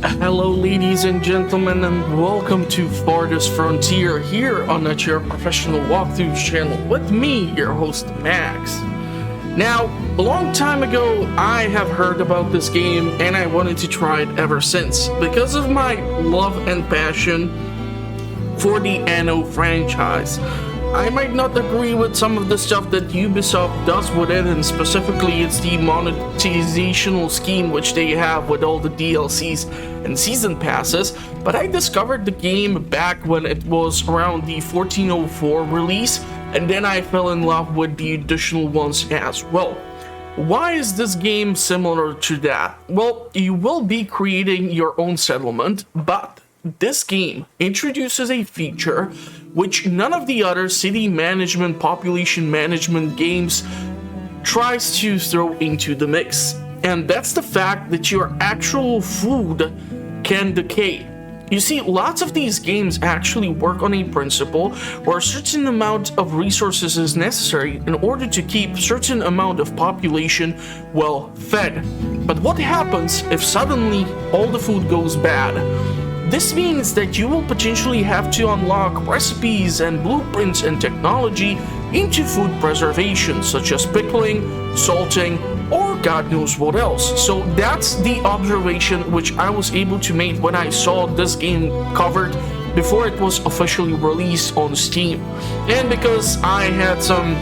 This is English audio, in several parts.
Hello, ladies and gentlemen, and welcome to Farthest Frontier here on the Your Professional Walkthrough channel with me, your host, Max. Now, a long time ago, I have heard about this game and I wanted to try it ever since because of my love and passion for the Anno franchise. I might not agree with some of the stuff that Ubisoft does with it, and specifically it's the monetizational scheme which they have with all the DLCs and season passes, but I discovered the game back when it was around the 1404 release, and then I fell in love with the additional ones as well. Why is this game similar to that? Well, you will be creating your own settlement, but this game introduces a feature which none of the other city management, population management games tries to throw into the mix. And that's the fact that your actual food can decay. You see, lots of these games actually work on a principle where a certain amount of resources is necessary in order to keep certain amount of population well fed. But what happens if suddenly all the food goes bad? This means that you will potentially have to unlock recipes and blueprints and technology into food preservation, such as pickling, salting, or God knows what else. So that's the observation which I was able to make when I saw this game covered before it was officially released on Steam. And because I had some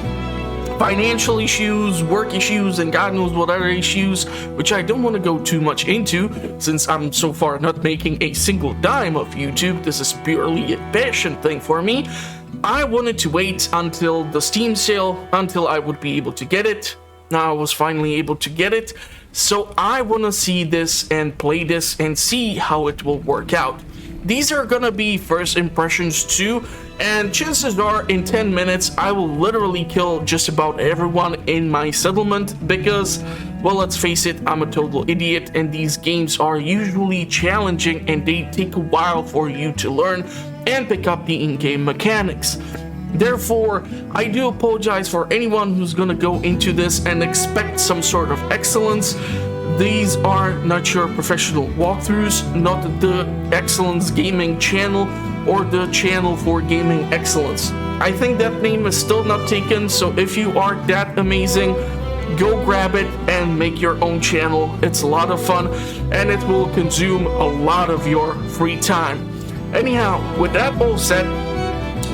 financial issues, work issues, and God knows what other issues, which I don't want to go too much into, since I'm so far not making a single dime of YouTube. This is purely a passion thing for me. I wanted to wait until the Steam sale, until I would be able to get it. Now I was finally able to get it, so I want to see this and play this and see how it will work out. These are gonna be first impressions too, and chances are in 10 minutes I will literally kill just about everyone in my settlement because, well, let's face it, I'm a total idiot and these games are usually challenging and they take a while for you to learn and pick up the in-game mechanics. Therefore, I do apologize for anyone who's gonna go into this and expect some sort of excellence. These are not your professional walkthroughs, not the Excellence Gaming channel or the channel for gaming excellence. I think that name is still not taken, so if you are that amazing, go grab it and make your own channel. It's a lot of fun and it will consume a lot of your free time. Anyhow, with that all said,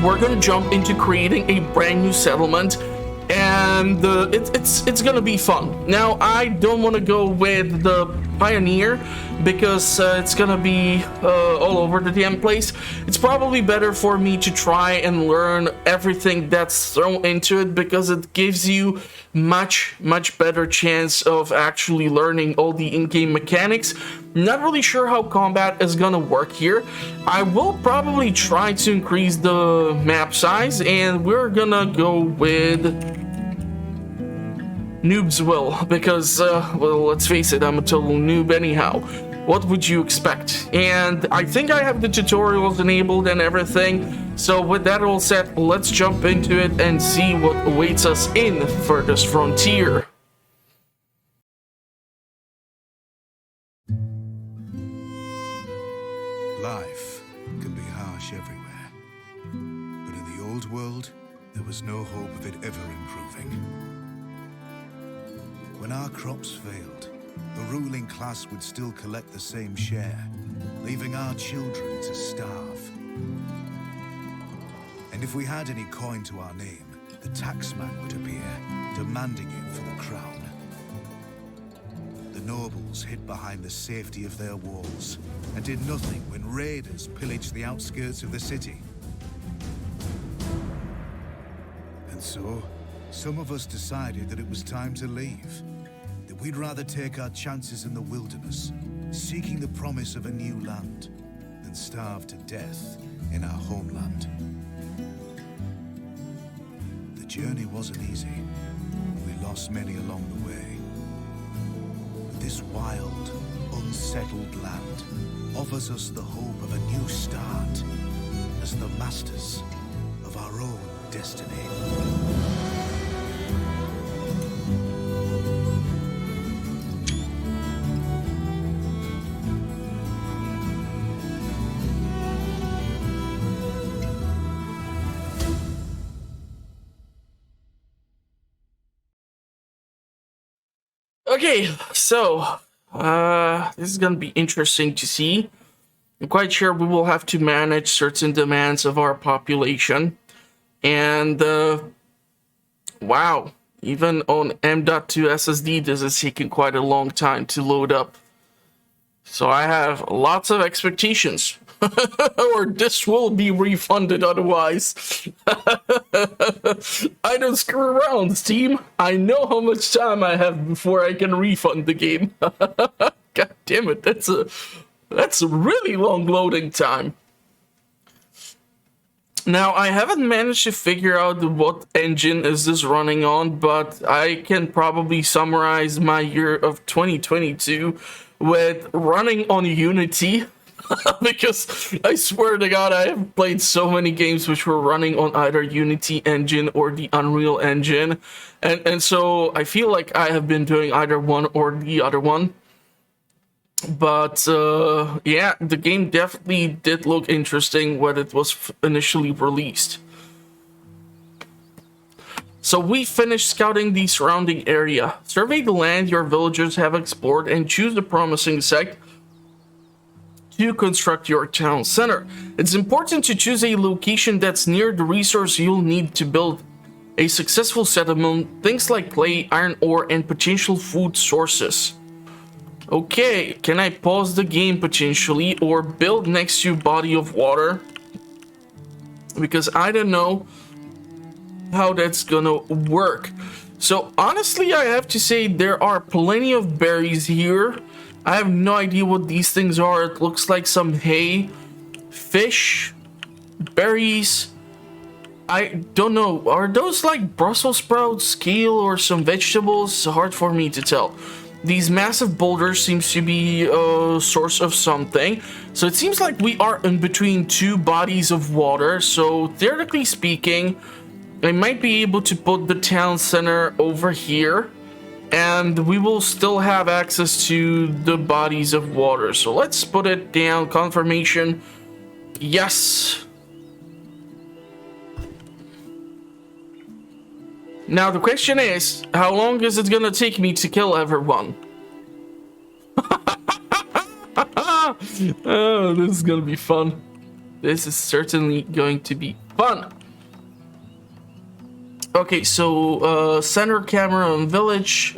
we're gonna jump into creating a brand new settlement, and it's gonna be fun. Now, I don't want to go with the Pioneer because it's gonna be all over the damn place. It's probably better for me to try and learn everything that's thrown into it because it gives you much better chance of actually learning all the in-game mechanics. Not really sure how combat is gonna work here. I will probably try to increase the map size, and we're gonna go with noob's will because, well, let's face it, I'm a total noob anyhow. What would you expect? And I think I have the tutorials enabled and everything. So with that all set, let's jump into it and see what awaits us in Farthest Frontier. Life can be harsh everywhere, but in the old world, there was no hope of it ever improving. When our crops failed, the ruling class would still collect the same share, leaving our children to starve. And if we had any coin to our name, the taxman would appear, demanding it for the crown. The nobles hid behind the safety of their walls and did nothing when raiders pillaged the outskirts of the city. And so, some of us decided that it was time to leave. That we'd rather take our chances in the wilderness, seeking the promise of a new land, than starve to death in our homeland. The journey wasn't easy. We lost many along the way. But this wild, unsettled land offers us the hope of a new start as the masters of our own destiny. Okay, so this is gonna be interesting to see. I'm quite sure we will have to manage certain demands of our population. And wow, even on M.2 SSD, this is taking quite a long time to load up. So I have lots of expectations. Or this will be refunded otherwise. I don't screw around, team. I know how much time I have before I can refund the game. God damn it, that's a really long loading time. Now, I haven't managed to figure out what engine is this running on, but I can probably summarize my year of 2022 with running on Unity. Because I swear to God, I have played so many games which were running on either Unity engine or the Unreal engine. And so I feel like I have been doing either one or the other one. But yeah, the game definitely did look interesting when it was initially released. So we finished scouting the surrounding area. Survey the land your villagers have explored and choose a promising site to construct your town center. It's important to choose a location that's near the resource you'll need to build a successful settlement, things like clay, iron ore, and potential food sources. Okay, can I pause the game potentially or build next to a body of water? Because I don't know how that's gonna work. So honestly, I have to say there are plenty of berries here. I have no idea what these things are. It looks like some hay, fish, berries. I don't know. Are those like Brussels sprouts, kale, or some vegetables? Hard for me to tell. These massive boulders seems to be a source of something. So it seems like we are in between two bodies of water. So theoretically speaking, I might be able to put the town center over here. And we will still have access to the bodies of water. So let's put it down. Confirmation. Yes. Now the question is, how long is it gonna take me to kill everyone? Oh, this is gonna be fun. This is certainly going to be fun. Okay, so center camera on village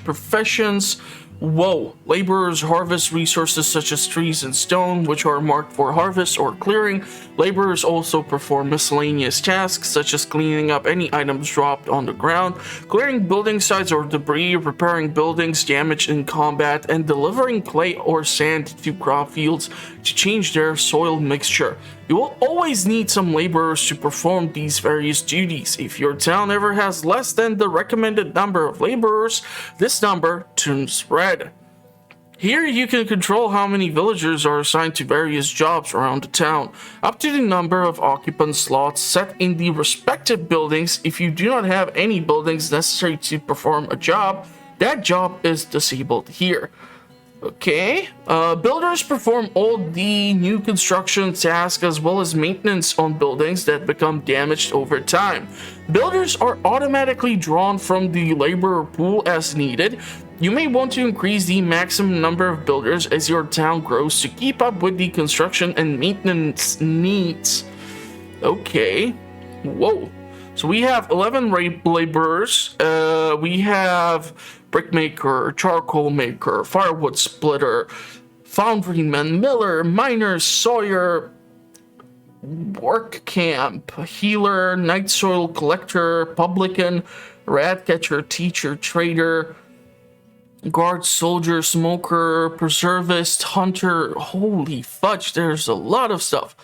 professions. Whoa, laborers harvest resources such as trees and stone, which are marked for harvest or clearing. Laborers also perform miscellaneous tasks such as cleaning up any items dropped on the ground, clearing building sites or debris, repairing buildings damaged in combat, and delivering clay or sand to crop fields to change their soil mixture. You will always need some laborers to perform these various duties. If your town ever has less than the recommended number of laborers, this number turns red. Here you can control how many villagers are assigned to various jobs around the town, up to the number of occupant slots set in the respective buildings. If you do not have any buildings necessary to perform a job, that job is disabled here. Okay, builders perform all the new construction tasks as well as maintenance on buildings that become damaged over time. Builders are automatically drawn from the laborer pool as needed. You may want to increase the maximum number of builders as your town grows to keep up with the construction and maintenance needs. Okay, whoa. So we have 11 laborers. We have brickmaker, charcoal maker, firewood splitter, foundryman, miller, miner, sawyer, work camp, healer, night soil collector, publican, rat catcher, teacher, trader, guard, soldier, smoker, preservist, hunter. Holy fudge, there's a lot of stuff. I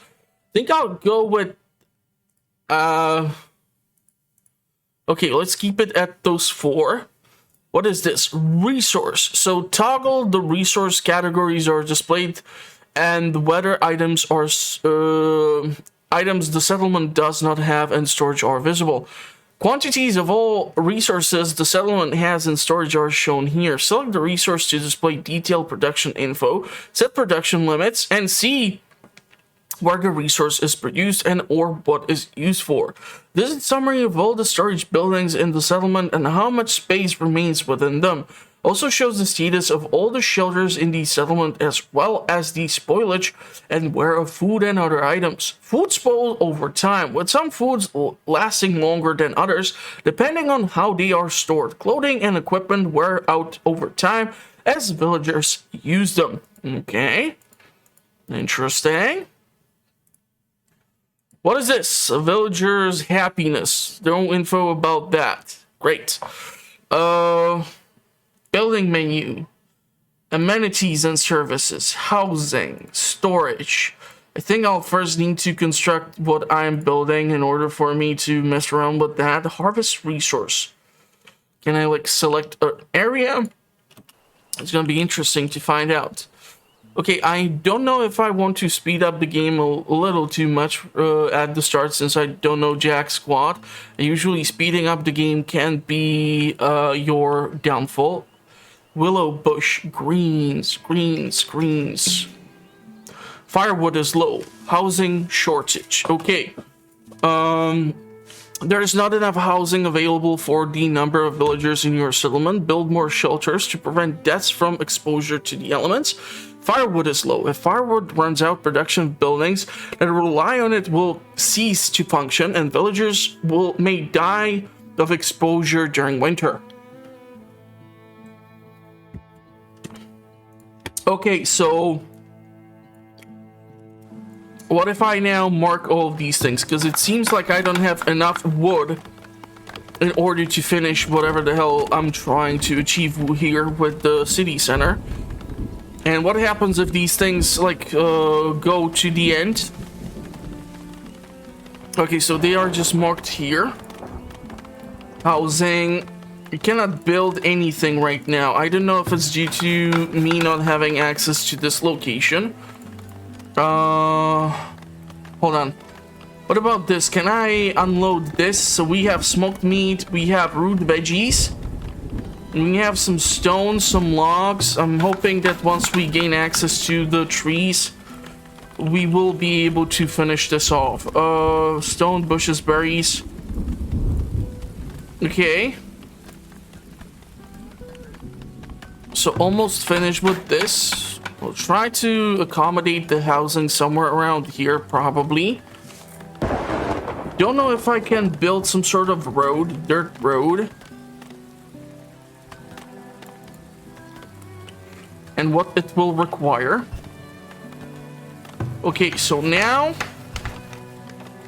think I'll go with okay, let's keep it at those 4. What is this? Resource. So toggle the resource categories are displayed and whether items are items the settlement does not have in storage are visible. Quantities of all resources the settlement has in storage are shown here. Select the resource to display detailed production info, set production limits, and see where the resource is produced and or what is used for. This is a summary of all the storage buildings in the settlement and how much space remains within them. Also shows the status of all the shelters in the settlement as well as the spoilage and wear of food and other items. Food spoils over time, with some foods lasting longer than others depending on how they are stored. Clothing and equipment wear out over time as villagers use them. Okay, interesting. What is this? A villager's happiness. No info about that. Great. Building menu. Amenities and services. Housing. Storage. I think I'll first need to construct what I'm building in order for me to mess around with that. Harvest resource. Can I like select an area? It's gonna be interesting to find out. Okay, I don't know if I want to speed up the game a little too much at the start, since I don't know jack squat. And usually speeding up the game can be your downfall. Willow bush, greens. Firewood is low. Housing shortage. Okay. There is not enough housing available for the number of villagers in your settlement. Build more shelters to prevent deaths from exposure to the elements. Firewood is low. If firewood runs out, production of buildings that rely on it will cease to function, and villagers may die of exposure during winter. Okay, so what if I now mark all of these things? Because it seems like I don't have enough wood in order to finish whatever the hell I'm trying to achieve here with the city center. And what happens if these things like go to the end? Okay, so they are just marked here. Housing. You cannot build anything right now. I don't know if it's due to me not having access to this location. Hold on. What about this? Can I unload this? So we have smoked meat, we have root veggies, and we have some stones, some logs. I'm hoping that once we gain access to the trees, we will be able to finish this off. Stone, bushes, berries. Okay. So almost finished with this. We'll try to accommodate the housing somewhere around here, probably. Don't know if I can build some sort of road, dirt road. And what it will require. Okay, so now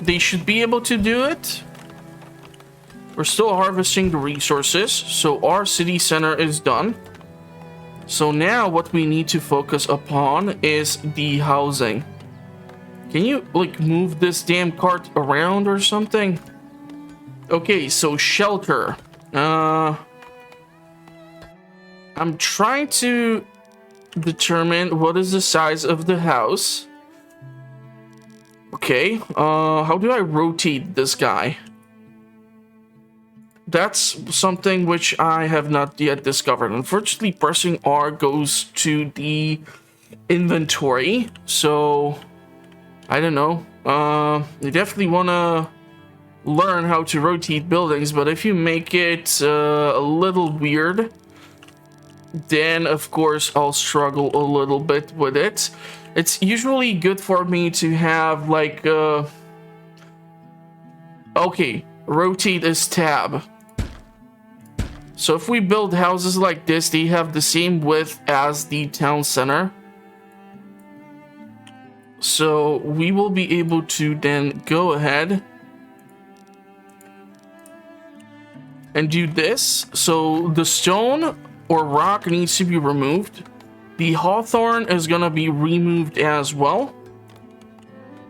they should be able to do it. We're still harvesting the resources, so our city center is done. So now what we need to focus upon is the housing. Can you like move this damn cart around or something? Okay, so shelter. I'm trying to determine what is the size of the house. Okay, how do I rotate this guy? That's something which I have not yet discovered. Unfortunately, pressing R goes to the inventory, so I don't know. You definitely want to learn how to rotate buildings, but if you make it a little weird, then of course I'll struggle a little bit with it. It's usually good for me to have like okay, rotate is tab. So if we build houses like this, they have the same width as the town center. So we will be able to then go ahead and do this. So the stone or rock needs to be removed. The hawthorn is gonna be removed as well.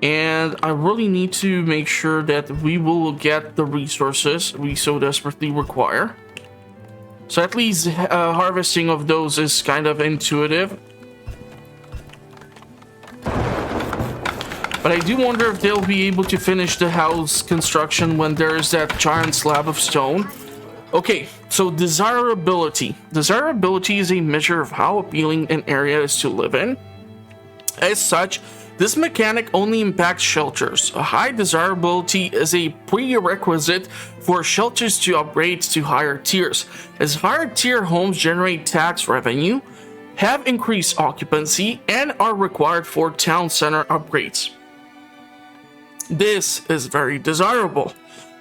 And I really need to make sure that we will get the resources we so desperately require. So at least harvesting of those is kind of intuitive. But I do wonder if they'll be able to finish the house construction when there's that giant slab of stone. Okay, so desirability. Desirability is a measure of how appealing an area is to live in. As such, this mechanic only impacts shelters. A high desirability is a prerequisite for shelters to upgrade to higher tiers, as higher tier homes generate tax revenue, have increased occupancy, and are required for town center upgrades. This is very desirable.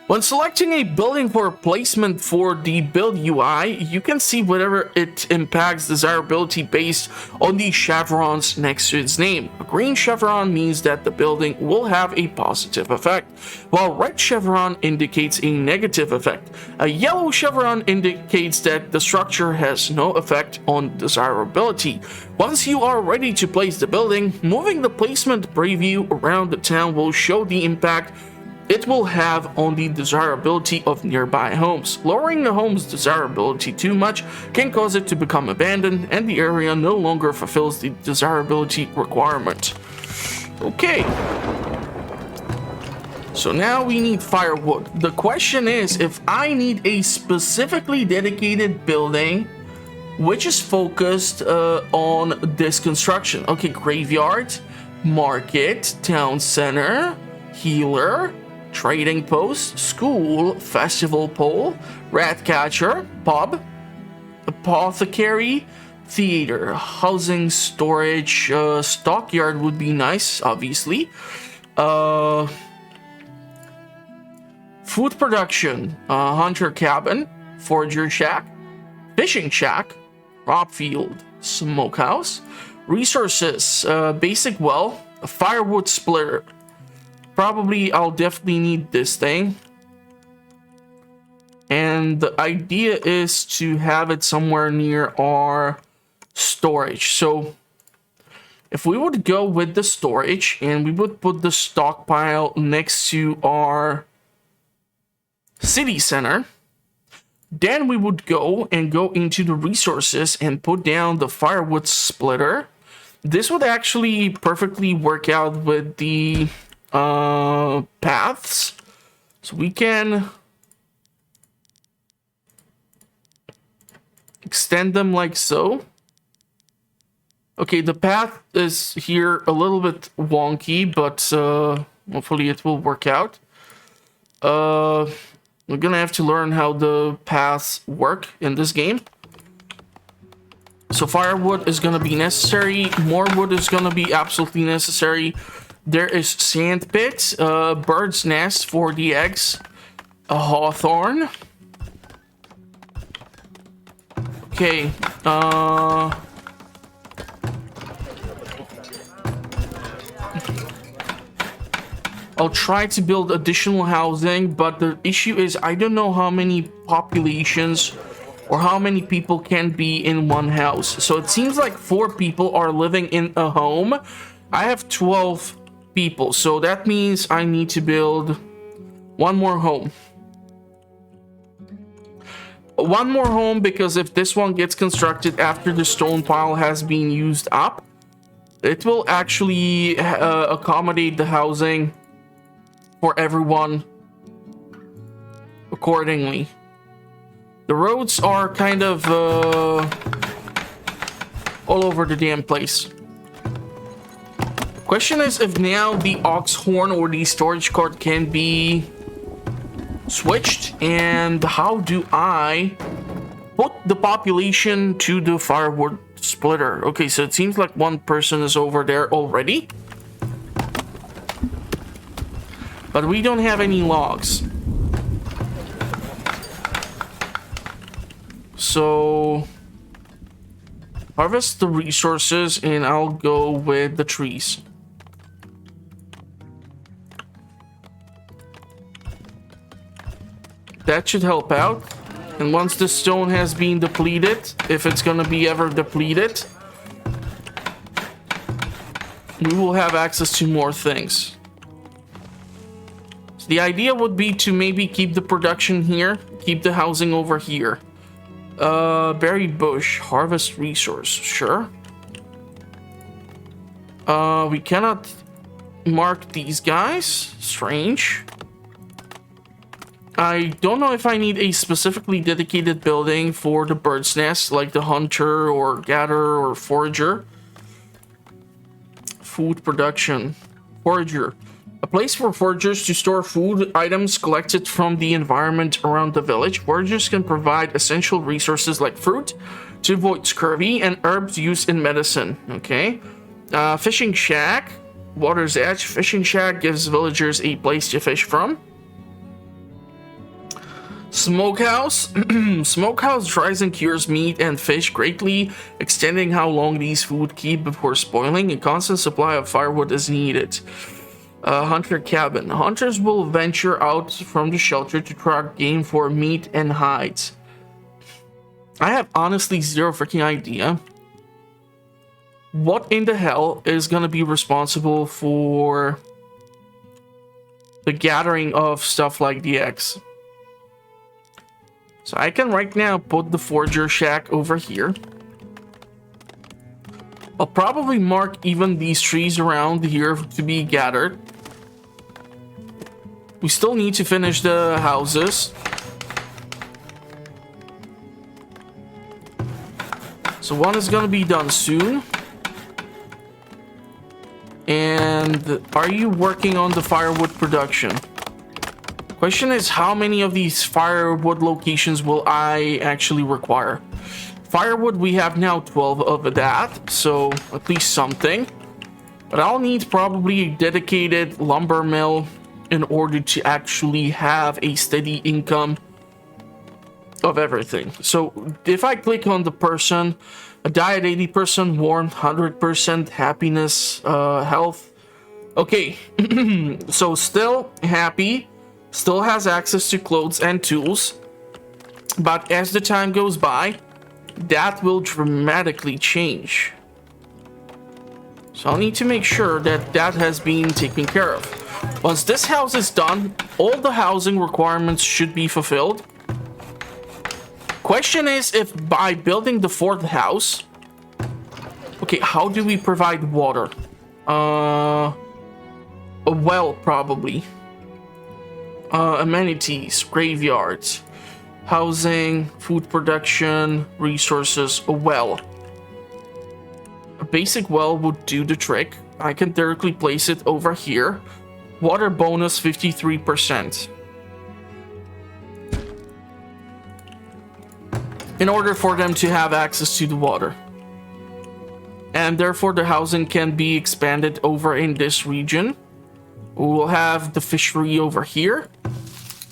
When selecting a building for placement for the build UI, you can see whether it impacts desirability based on the chevrons next to its name. A green chevron means that the building will have a positive effect, while red chevron indicates a negative effect. A yellow chevron indicates that the structure has no effect on desirability. Once you are ready to place the building, moving the placement preview around the town will show the impact it will have on the desirability of nearby homes. Lowering the home's desirability too much can cause it to become abandoned and the area no longer fulfills the desirability requirement. Okay. So now we need firewood. The question is, if I need a specifically dedicated building which is focused on this construction. Okay, graveyard, market, town center, healer, trading post, school, festival pole, rat catcher, pub, apothecary, theater, housing, storage, stockyard would be nice, obviously. Food production, hunter cabin, forager shack, fishing shack, crop field, smokehouse, resources, basic well, a firewood splitter. Probably I'll definitely need this thing. And the idea is to have it somewhere near our storage. So if we would go with the storage and we would put the stockpile next to our city center, then we would go into the resources and put down the firewood splitter. This would actually perfectly work out with the paths, so we can extend them like so. Okay, the path is here a little bit wonky, but hopefully it will work out. We're gonna have to learn how the paths work in this game. So firewood is gonna be necessary, more wood is gonna be absolutely necessary. There is sand pit, bird's nest for the eggs, a hawthorn. Okay, I'll try to build additional housing, but the issue is I don't know how many populations or how many people can be in one house. So it seems like 4 people are living in a home. I have 12 people, so that means I need to build one more home. One more home, because if this one gets constructed after the stone pile has been used up, it will actually accommodate the housing for everyone accordingly. The roads are kind of all over the damn place. Question is if now the ox horn or the storage cart can be switched, and how do I put the population to the firewood splitter? Okay, so it seems like one person is over there already, but we don't have any logs. So harvest the resources and I'll go with the trees. That should help out. And once the stone has been depleted, if it's gonna be ever depleted, we will have access to more things. So the idea would be to maybe keep the production here, keep the housing over here. Berry bush, harvest resource, sure. We cannot mark these guys, strange. I don't know if I need a specifically dedicated building for the bird's nest, like the hunter or gatherer or forager. food production. Forager. A place for foragers to store food items collected from the environment around the village. Foragers can provide essential resources like fruit to avoid scurvy and herbs used in medicine. Okay. Fishing shack. Water's edge. Fishing shack gives villagers a place to fish from. Smokehouse. Smokehouse dries and cures meat and fish greatly, extending how long these food keep before spoiling. A constant supply of firewood is needed. Hunter cabin. Hunters will venture out from the shelter to track game for meat and hides. I have honestly zero freaking idea what in the hell is gonna be responsible for the gathering of stuff like the eggs. So I can right now put the forager shack over here. I'll probably mark even these trees around here to be gathered. We still need to finish the houses. So one is gonna be done soon. And are you working on the firewood production? Question is, how many of these firewood locations will I actually require? Firewood, we have now 12 of that, so at least something. But I'll need probably a dedicated lumber mill in order to actually have a steady income of everything. So if I click on the person, a diet 80%, warmth 100%, happiness, health. Okay, so still happy, still has access to clothes and tools. But as the time goes by, that will dramatically change. So I'll need to make sure that that has been taken care of. Once this house is done, all the housing requirements should be fulfilled. Question is, if by building the fourth house... Okay, how do we provide water? A well, probably. Amenities, graveyards, housing, food production, resources, a well. A basic well would do the trick. I can theoretically place it over here. Water bonus 53%. In order for them to have access to the water. And therefore the housing can be expanded over in this region. We will have the fishery over here.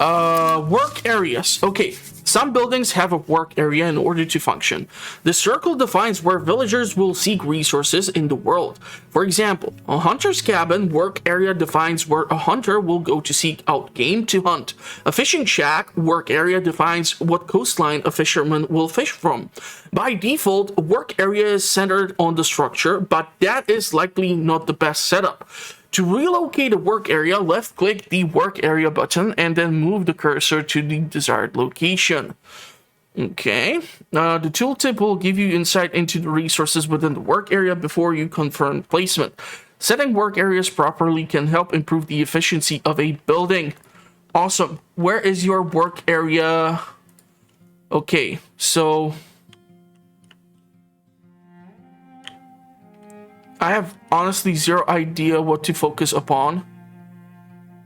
Work areas. Okay, some buildings have a work area in order to function. The circle defines where villagers will seek resources in the world. For example, a hunter's cabin work area defines where a hunter will go to seek out game to hunt. A fishing shack work area defines what coastline a fisherman will fish from. By default, a work area is centered on the structure, but that is likely not the best setup. To relocate a work area, left-click the work area button and then move the cursor to the desired location. Okay, the tooltip will give you insight into the resources within the work area before you confirm placement. Setting work areas properly can help improve the efficiency of a building. Awesome. Where is your work area? Okay, so... I have honestly zero idea what to focus upon.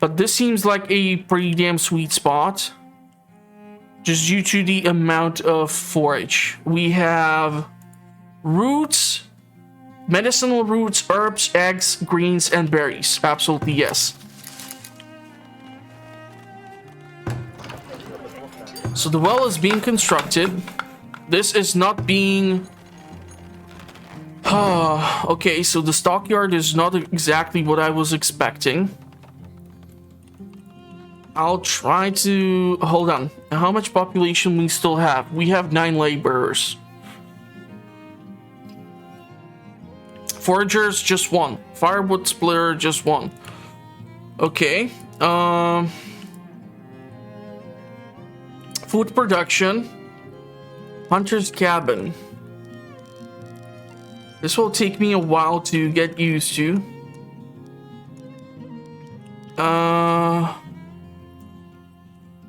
But this seems like a pretty damn sweet spot. Just due to the amount of forage. We have roots, medicinal roots, herbs, eggs, greens, and berries. Absolutely yes. So the well is being constructed. This is not being... okay, so the stockyard is not exactly what I was expecting. I'll try to... Hold on. How much population we still have? We have 9 laborers. Foragers, just 1. Firewood splitter, just 1. Okay. Food production. Hunter's cabin. This will take me a while to get used to.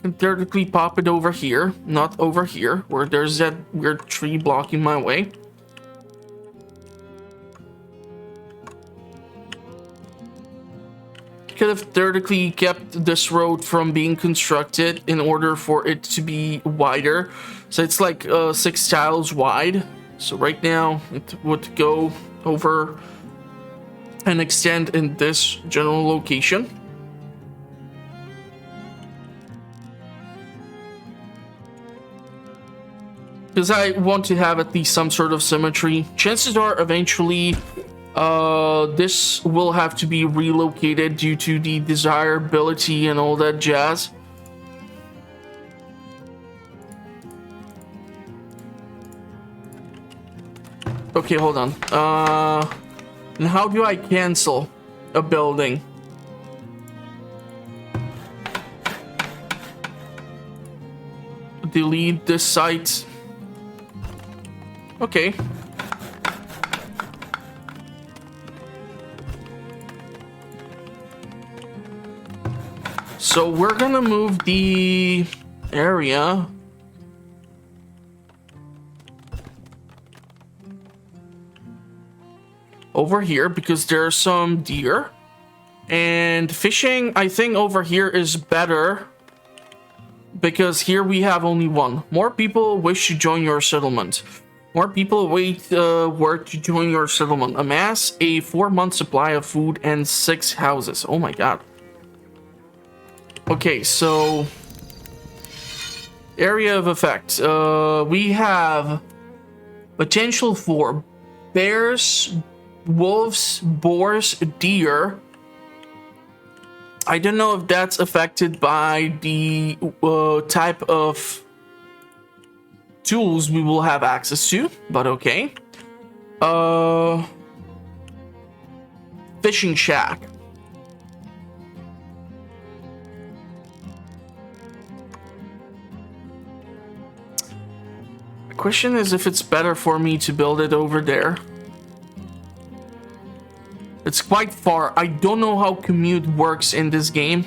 Can theoretically pop it over here, not over here, where there's that weird tree blocking my way. could have theoretically kept this road from being constructed in order for it to be wider. So it's like 6 tiles wide. So right now it would go over and extend in this general location. Because I want to have at least some sort of symmetry. Chances are eventually this will have to be relocated due to the desirability and all that jazz. Okay, hold on. And how do I cancel a building? Delete this site. Okay. So we're gonna move the area over here because there's some deer. And fishing, I think over here is better because here we have only one. More people wish to join your settlement. More people wait work to join your settlement. Amass a 4-month supply of food and 6 houses. Oh my god. Okay, so area of effect. We have potential for bears, wolves, boars, deer. I don't know if that's affected by the type of tools we will have access to, but okay. Fishing shack. The question is if it's better for me to build it over there. It's quite far. I don't know how commute works in this game.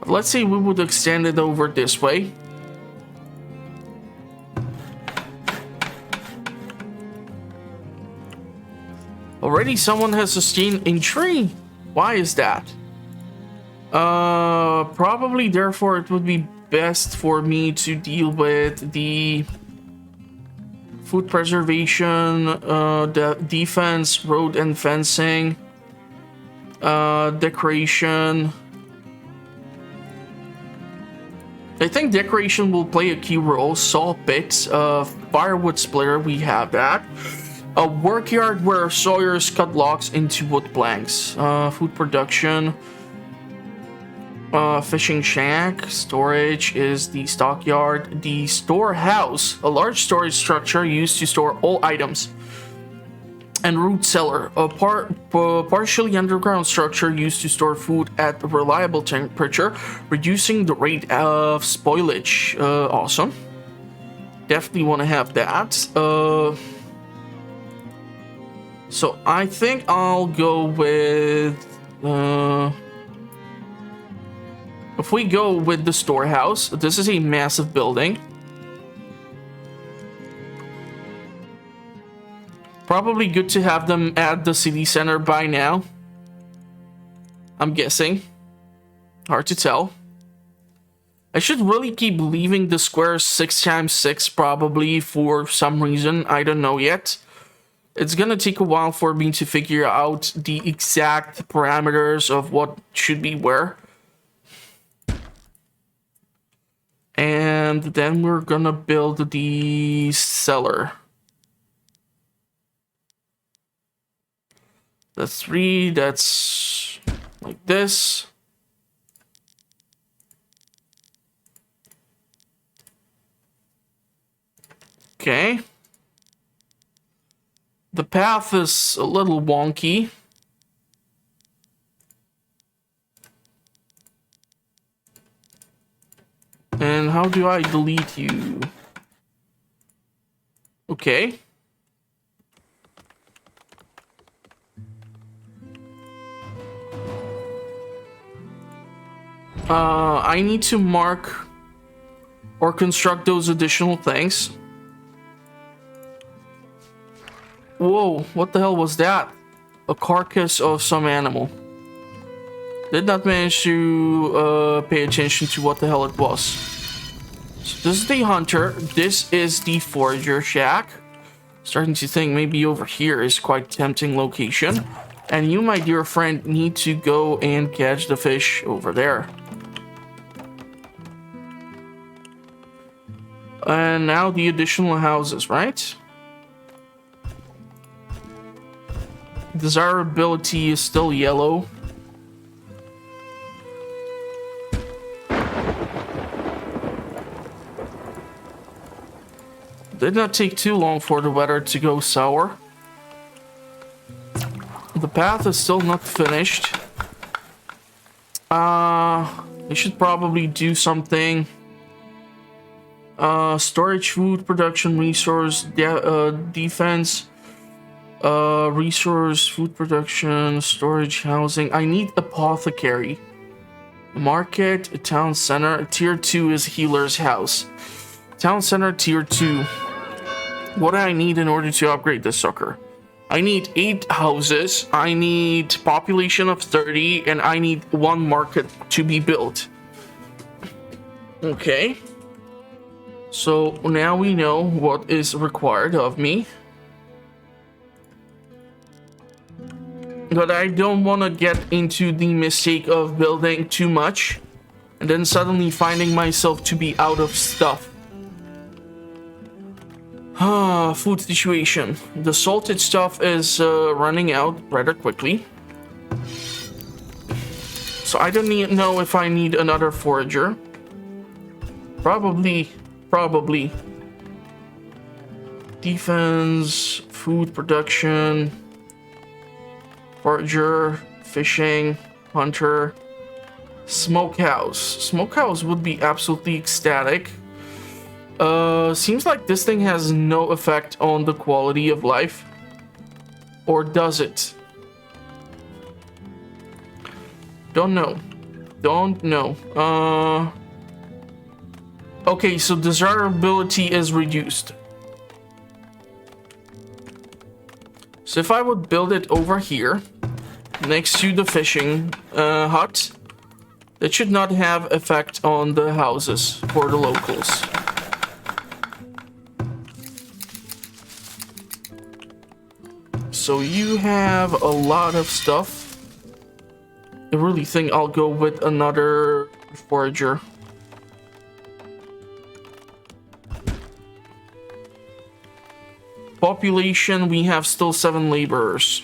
Let's say we would extend it over this way. Already someone has sustained injury. Why is that? Probably therefore it would be best for me to deal with the food preservation, the defense, road and fencing, decoration. I think decoration will play a key role. Saw pits, firewood splitter, we have that. A workyard where sawyers cut logs into wood planks. Food production. Fishing shack. Storage is the stockyard. The storehouse, a large storage structure used to store all items. And root cellar, a partially underground structure used to store food at a reliable temperature, reducing the rate of spoilage. Awesome. Definitely want to have that. So I think I'll go with... if we go with the storehouse, this is a massive building. Probably good to have them at the city center by now. I'm guessing. Hard to tell. I should really keep leaving the squares 6x6 probably for some reason. I don't know yet. It's gonna take a while for me to figure out the exact parameters of what should be where. And then we're gonna build the cellar. That's 3, that's like this. Okay. The path is a little wonky. And how do I delete you? Okay. I need to mark or construct those additional things. Whoa, what the hell was that? A carcass of some animal. Did not manage to pay attention to what the hell it was. So this is the hunter. This is the forager shack. Starting to think maybe over here is quite tempting location. And you, my dear friend, need to go and catch the fish over there. And now the additional houses, right? Desirability is still yellow. Did not take too long for the weather to go sour. The path is still not finished. We should probably do something. Storage, food production, resource, defense, resource, food production, storage, housing. I need apothecary. Market, a town center. Tier 2 is healer's house. Town center, tier 2. What do I need in order to upgrade this sucker? I need 8 houses, I need population of 30, and I need 1 market to be built. Okay. So now we know what is required of me. But I don't want to get into the mistake of building too much and then suddenly finding myself to be out of stuff. Food situation. The salted stuff is running out rather quickly. So I don't know if I need another forager. Probably. Defense, food production, forager, fishing, hunter, smokehouse. Smokehouse would be absolutely ecstatic. Seems like this thing has no effect on the quality of life. Or does it? Don't know. Okay, so desirability is reduced. So if I would build it over here, next to the fishing hut, that should not have effect on the houses for the locals. So you have a lot of stuff. I really think I'll go with another forager. Population, we have still 7 laborers.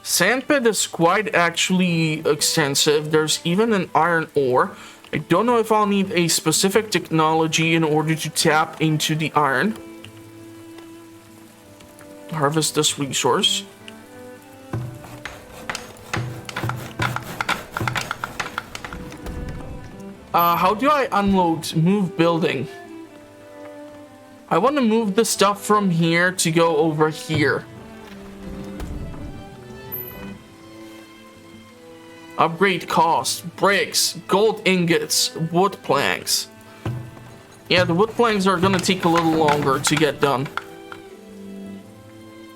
Sandpit is quite actually extensive. There's even an iron ore. I don't know if I'll need a specific technology in order to tap into the iron. Harvest this resource. How do I unload? Move building. I want to move the stuff from here to go over here. Upgrade cost, bricks, gold ingots, wood planks. Yeah, the wood planks are gonna take a little longer to get done.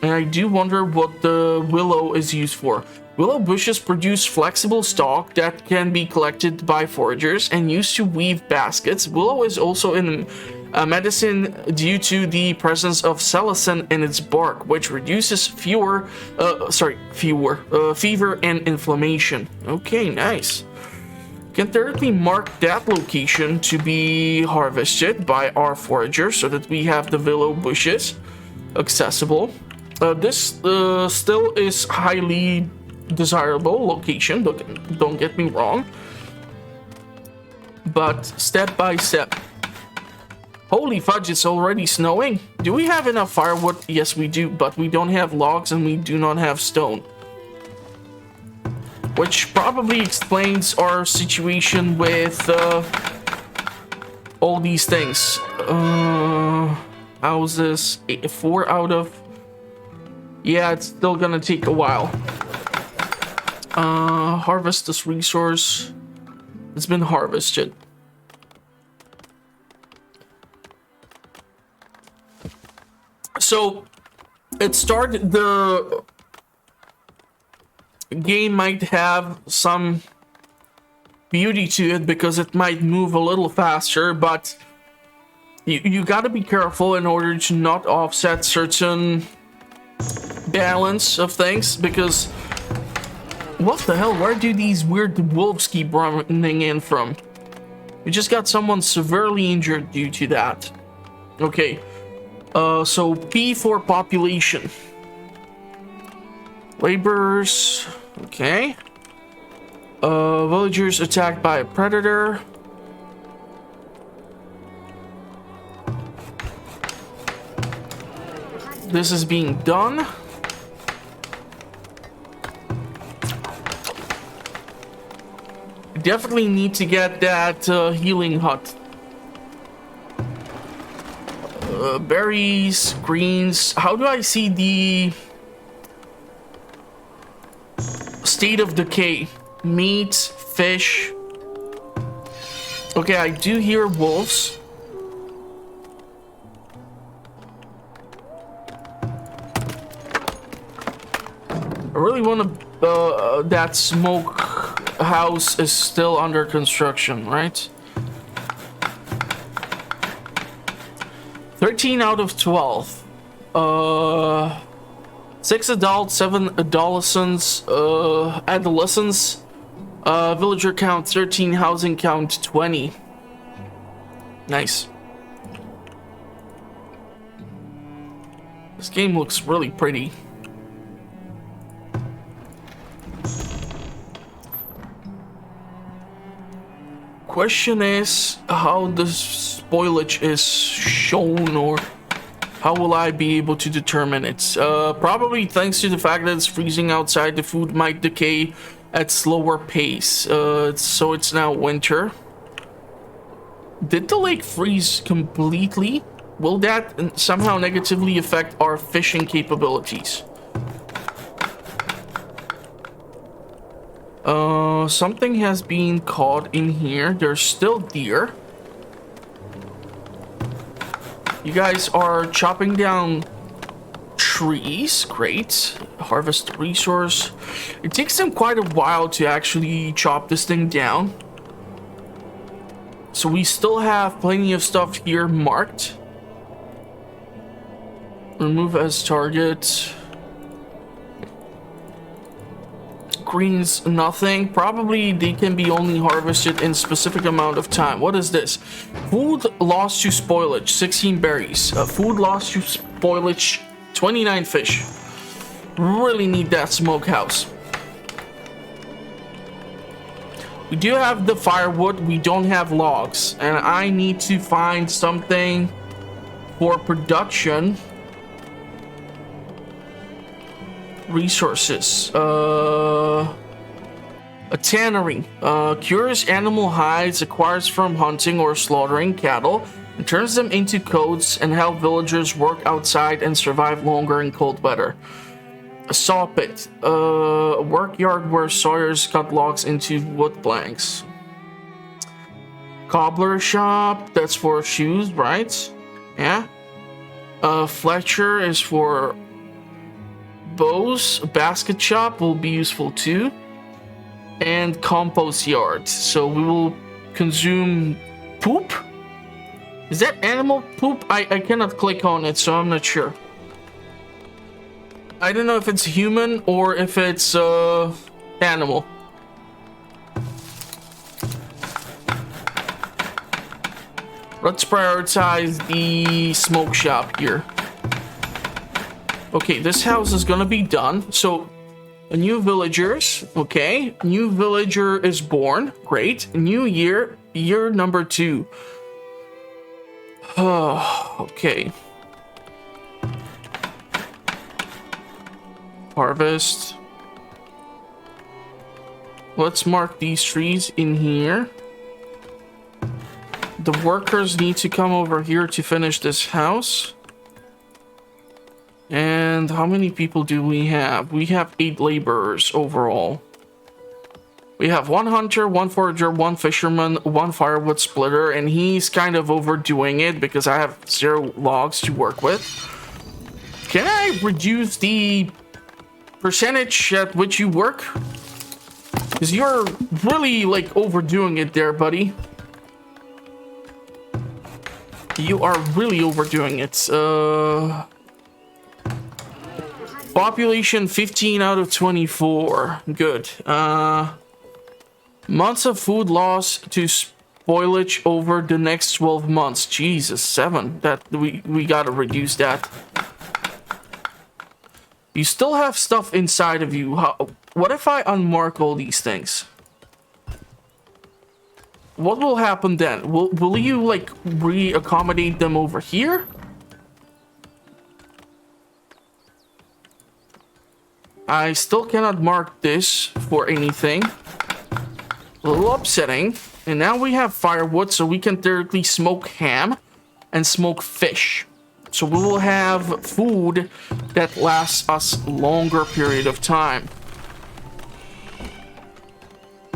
And I do wonder what the willow is used for. Willow bushes produce flexible stalk that can be collected by foragers and used to weave baskets. Willow is also in medicine due to the presence of salicin in its bark, which reduces fever and inflammation. Okay, nice. Can thirdly mark that location to be harvested by our forager so that we have the willow bushes accessible. This still is highly desirable location, don't get me wrong, but step by step. Holy fudge, it's already snowing. Do we have enough firewood? Yes, we do, but we don't have logs and we do not have stone, which probably explains our situation with all these things. Houses, 4 out of... Yeah, it's still gonna take a while. Harvest this resource. It's been harvested. So the game might have some beauty to it because it might move a little faster, but you gotta be careful in order to not offset certain balance of things, because what the hell, where do these weird wolves keep running in from? We just got someone severely injured due to that. Okay, so P for population. Laborers, okay. Villagers attacked by a predator. This is being done. Definitely need to get that healing hut. Berries, greens. How do I see the state of decay? Meat, fish. Okay, I do hear wolves. I really want to... that smoke house is still under construction, right? 13 out of 12. 6 adults, 7 adolescents, adolescents. Villager count 13, housing count 20. Nice. This game looks really pretty. Question is how the spoilage is shown, or how will I be able to determine it? Probably thanks to the fact that it's freezing outside, the food might decay at slower pace. So it's now winter. Did the lake freeze completely? Will that somehow negatively affect our fishing capabilities? Something has been caught in here. There's still deer. You guys are chopping down trees. Great. Harvest resource. It takes them quite a while to actually chop this thing down. So we still have plenty of stuff here marked. Remove as target. Greens, nothing. Probably they can be only harvested in specific amount of time. What is this? Food lost to spoilage, 16 berries. Food lost to spoilage, 29 fish. Really need that smokehouse. We do have the firewood, we don't have logs, and I need to find something for production. Resources. A tannery. Cures animal hides, acquires from hunting or slaughtering cattle, and turns them into coats and help villagers work outside and survive longer in cold weather. A saw pit. A work yard where sawyers cut logs into wood planks. Cobbler shop. That's for shoes, right? Yeah. Fletcher is for bows. A basket shop will be useful too. And compost yard. So we will consume poop. Is that animal poop? I cannot click on it, so I'm not sure. I don't know if it's human or if it's animal. Let's prioritize the smoke shop here. Okay, this house is gonna be done. So, a new villagers. Okay, new villager is born. Great. New year. Year number 2. Okay. Harvest. Let's mark these trees in here. The workers need to come over here to finish this house. And how many people do we have? We have 8 laborers overall. We have 1 hunter, 1 forager, 1 fisherman, 1 firewood splitter, and he's kind of overdoing it because I have 0 logs to work with. Can I reduce the percentage at which you work? Because you're really, like, overdoing it there, buddy. You are really overdoing it. Population 15 out of 24. Good. Months of food loss to spoilage over the next 12 months. Jesus, 7. That we gotta reduce that. You still have stuff inside of you. What if I unmark all these things? What will happen then? Will you, like, re-accommodate them over here? I still cannot mark this for anything. A little upsetting. And now we have firewood, so we can theoretically smoke ham and smoke fish. So we will have food that lasts us a longer period of time.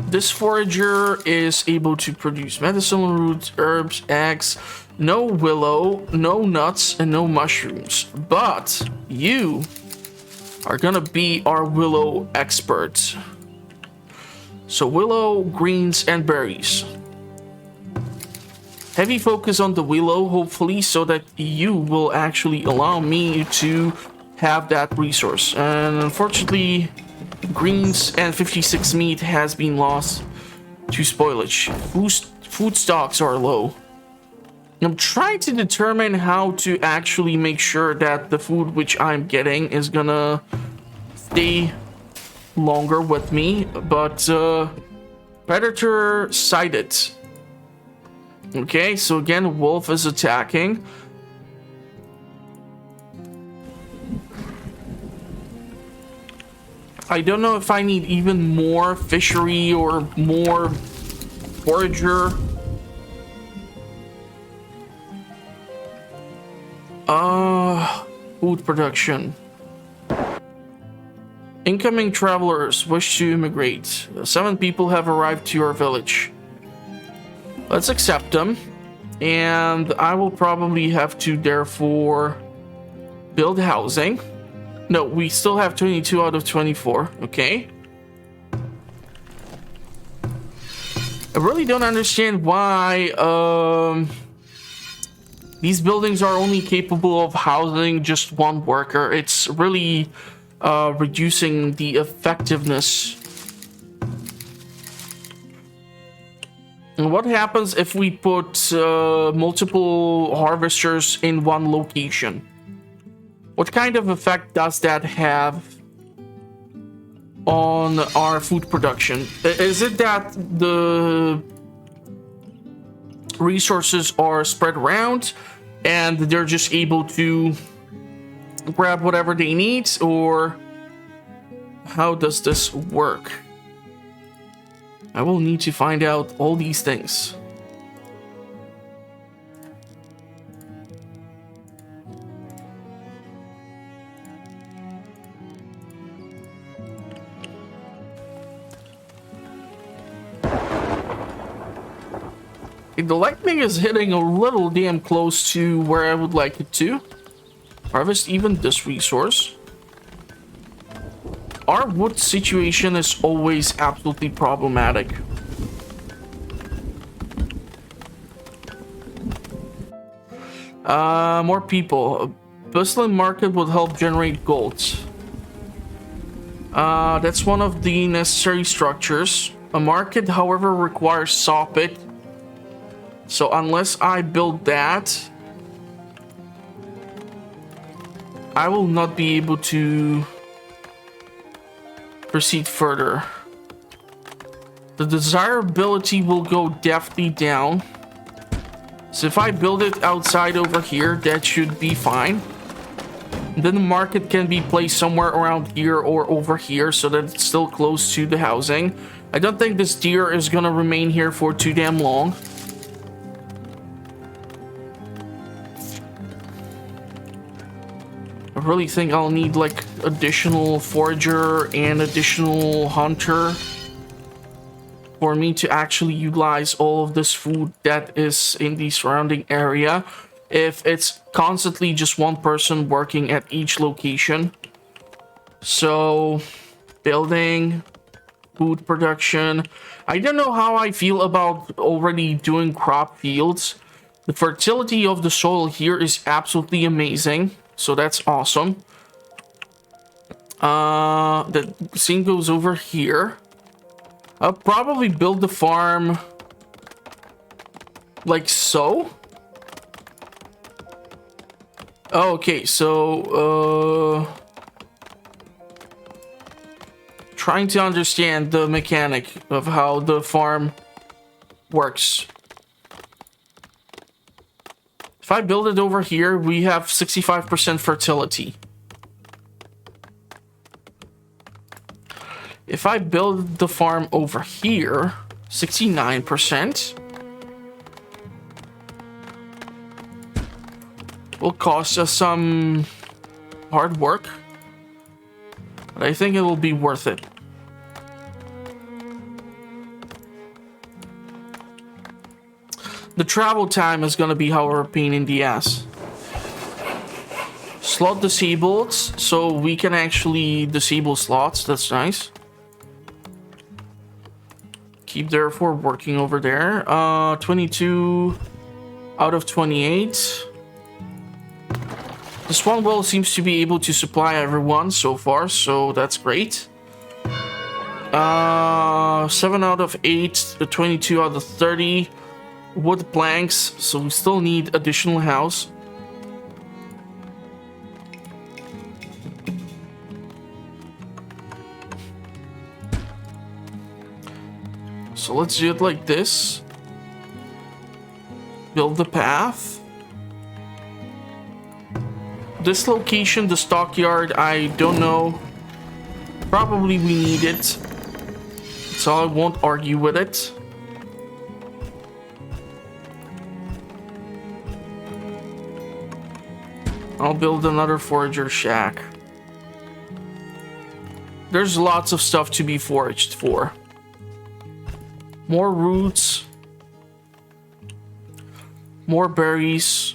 This forager is able to produce medicinal roots, herbs, eggs, no willow, no nuts, and no mushrooms. But you are gonna be our willow expert. So willow, greens, and berries. Heavy focus on the willow, hopefully, so that you will actually allow me to have that resource. And unfortunately, greens and 56 meat has been lost to spoilage. Food stocks are low. I'm trying to determine how to actually make sure that the food which I'm getting is gonna stay longer with me, but predator sighted. Okay, so again, wolf is attacking. I don't know if I need even more fishery or more forager. Food production. Incoming travelers wish to immigrate. 7 people have arrived to your village. Let's accept them. And I will probably have to therefore build housing. No, we still have 22 out of 24. Okay. I really don't understand why these buildings are only capable of housing just one worker. It's really reducing the effectiveness. And what happens if we put multiple harvesters in one location? What kind of effect does that have on our food production? Is it that the resources are spread around and they're just able to grab whatever they need, or how does this work? I will need to find out all these things. The lightning is hitting a little damn close to where I would like it to. Harvest even this resource. Our wood situation is always absolutely problematic. More people. A bustling market would help generate gold. That's one of the necessary structures. A market, however, requires soppit. So unless I build that, I will not be able to proceed further. The desirability will go definitely down. So if I build it outside over here, that should be fine. Then the market can be placed somewhere around here or over here so that it's still close to the housing. I don't think this deer is gonna remain here for too damn long. I really think I'll need like additional forager and additional hunter for me to actually utilize all of this food that is in the surrounding area. if it's constantly just one person working at each location. So, building, food production. I don't know how I feel about already doing crop fields. The fertility of the soil here is absolutely amazing. So that's awesome. The scene goes over here. I'll probably build the farm like so. Oh, okay, so trying to understand the mechanic of how the farm works. If I build it over here, we have 65% fertility. If I build the farm over here, 69%. Will cost us some hard work, but I think it will be worth it. The travel time is gonna be, however, a pain in the ass. Slot disabled, so we can actually disable slots. That's nice. Keep therefore working over there. 22 out of 28. This one well seems to be able to supply everyone so far, so that's great. 7 out of 8, 22 out of 30. Wood planks, so we still need additional house. So let's do it like this. Build the path. This location, the stockyard, I don't know. Probably we need it. So I won't argue with it. I'll build another forager shack. There's lots of stuff to be foraged for. More roots. More berries.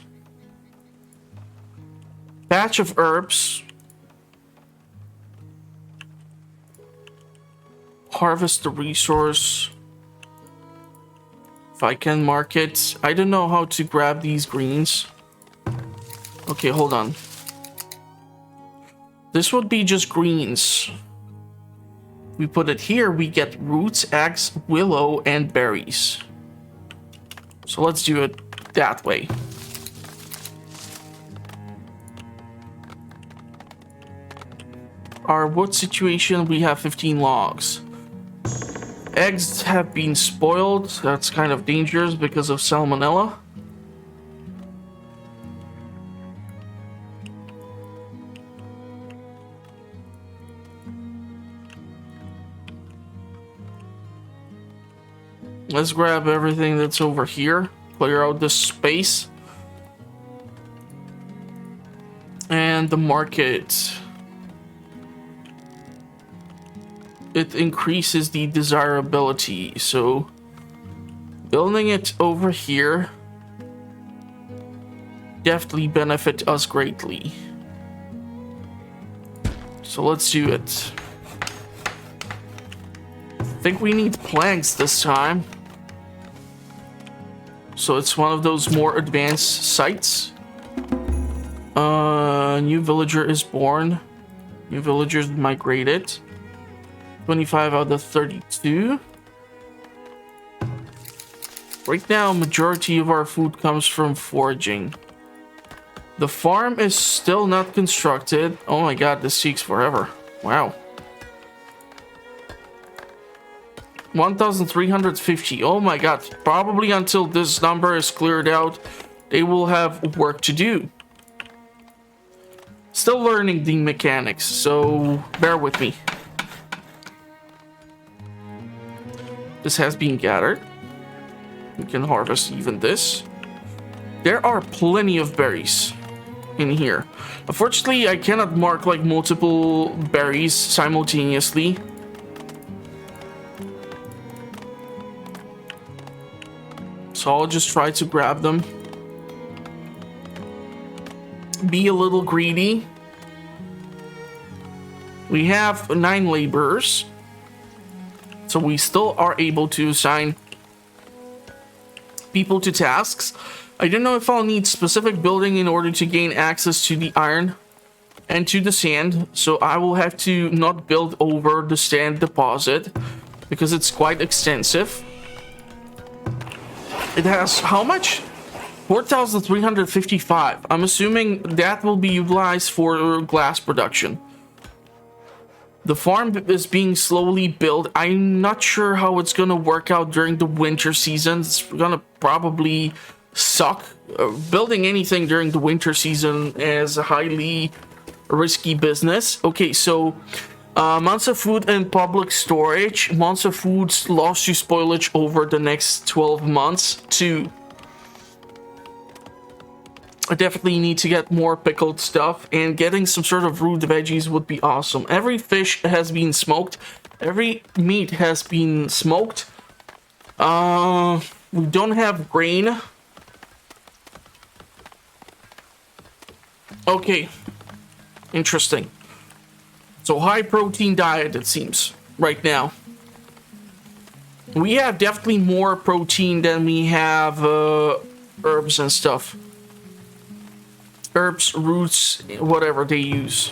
Patch of herbs. Harvest the resource. If I can mark it. I don't know how to grab these greens. Okay, hold on. This would be just greens. We put it here, we get roots, eggs, willow, and berries. So let's do it that way. Our wood situation, we have 15 logs. Eggs have been spoiled. That's kind of dangerous because of salmonella. Let's grab everything that's over here. Clear out this space. And the market. It increases the desirability, so building it over here definitely benefit us greatly. So let's do it. I think we need planks this time. So it's one of those more advanced sites. New villager is born. New villagers migrated. 25 out of 32. Right now, majority of our food comes from foraging. The farm is still not constructed. Oh my god, this takes forever. Wow. 1,350. Oh my god. Probably until this number is cleared out, they will have work to do. Still learning the mechanics, so bear with me. This has been gathered. We can harvest even this. There are plenty of berries in here. Unfortunately, I cannot mark like multiple berries simultaneously. So I'll just try to grab them. be a little greedy. We have 9 laborers, so we still are able to assign people to tasks. I don't know if I'll need specific building in order to gain access to the iron and to the sand, so I will have to not build over the sand deposit because it's quite extensive. It has how much? 4,355. I'm assuming that will be utilized for glass production. The farm is being slowly built. I'm not sure how it's gonna work out during the winter season. It's gonna probably suck. Building anything during the winter season is a highly risky business. Okay, so months of food in public storage. Months of food lost to spoilage over the next 12 months. 2. I definitely need to get more pickled stuff, and getting some sort of root veggies would be awesome. Every fish has been smoked. Every meat has been smoked. We don't have grain. Okay. Interesting. So high protein diet, it seems, right now. We have definitely more protein than we have herbs and stuff. Herbs, roots, whatever they use.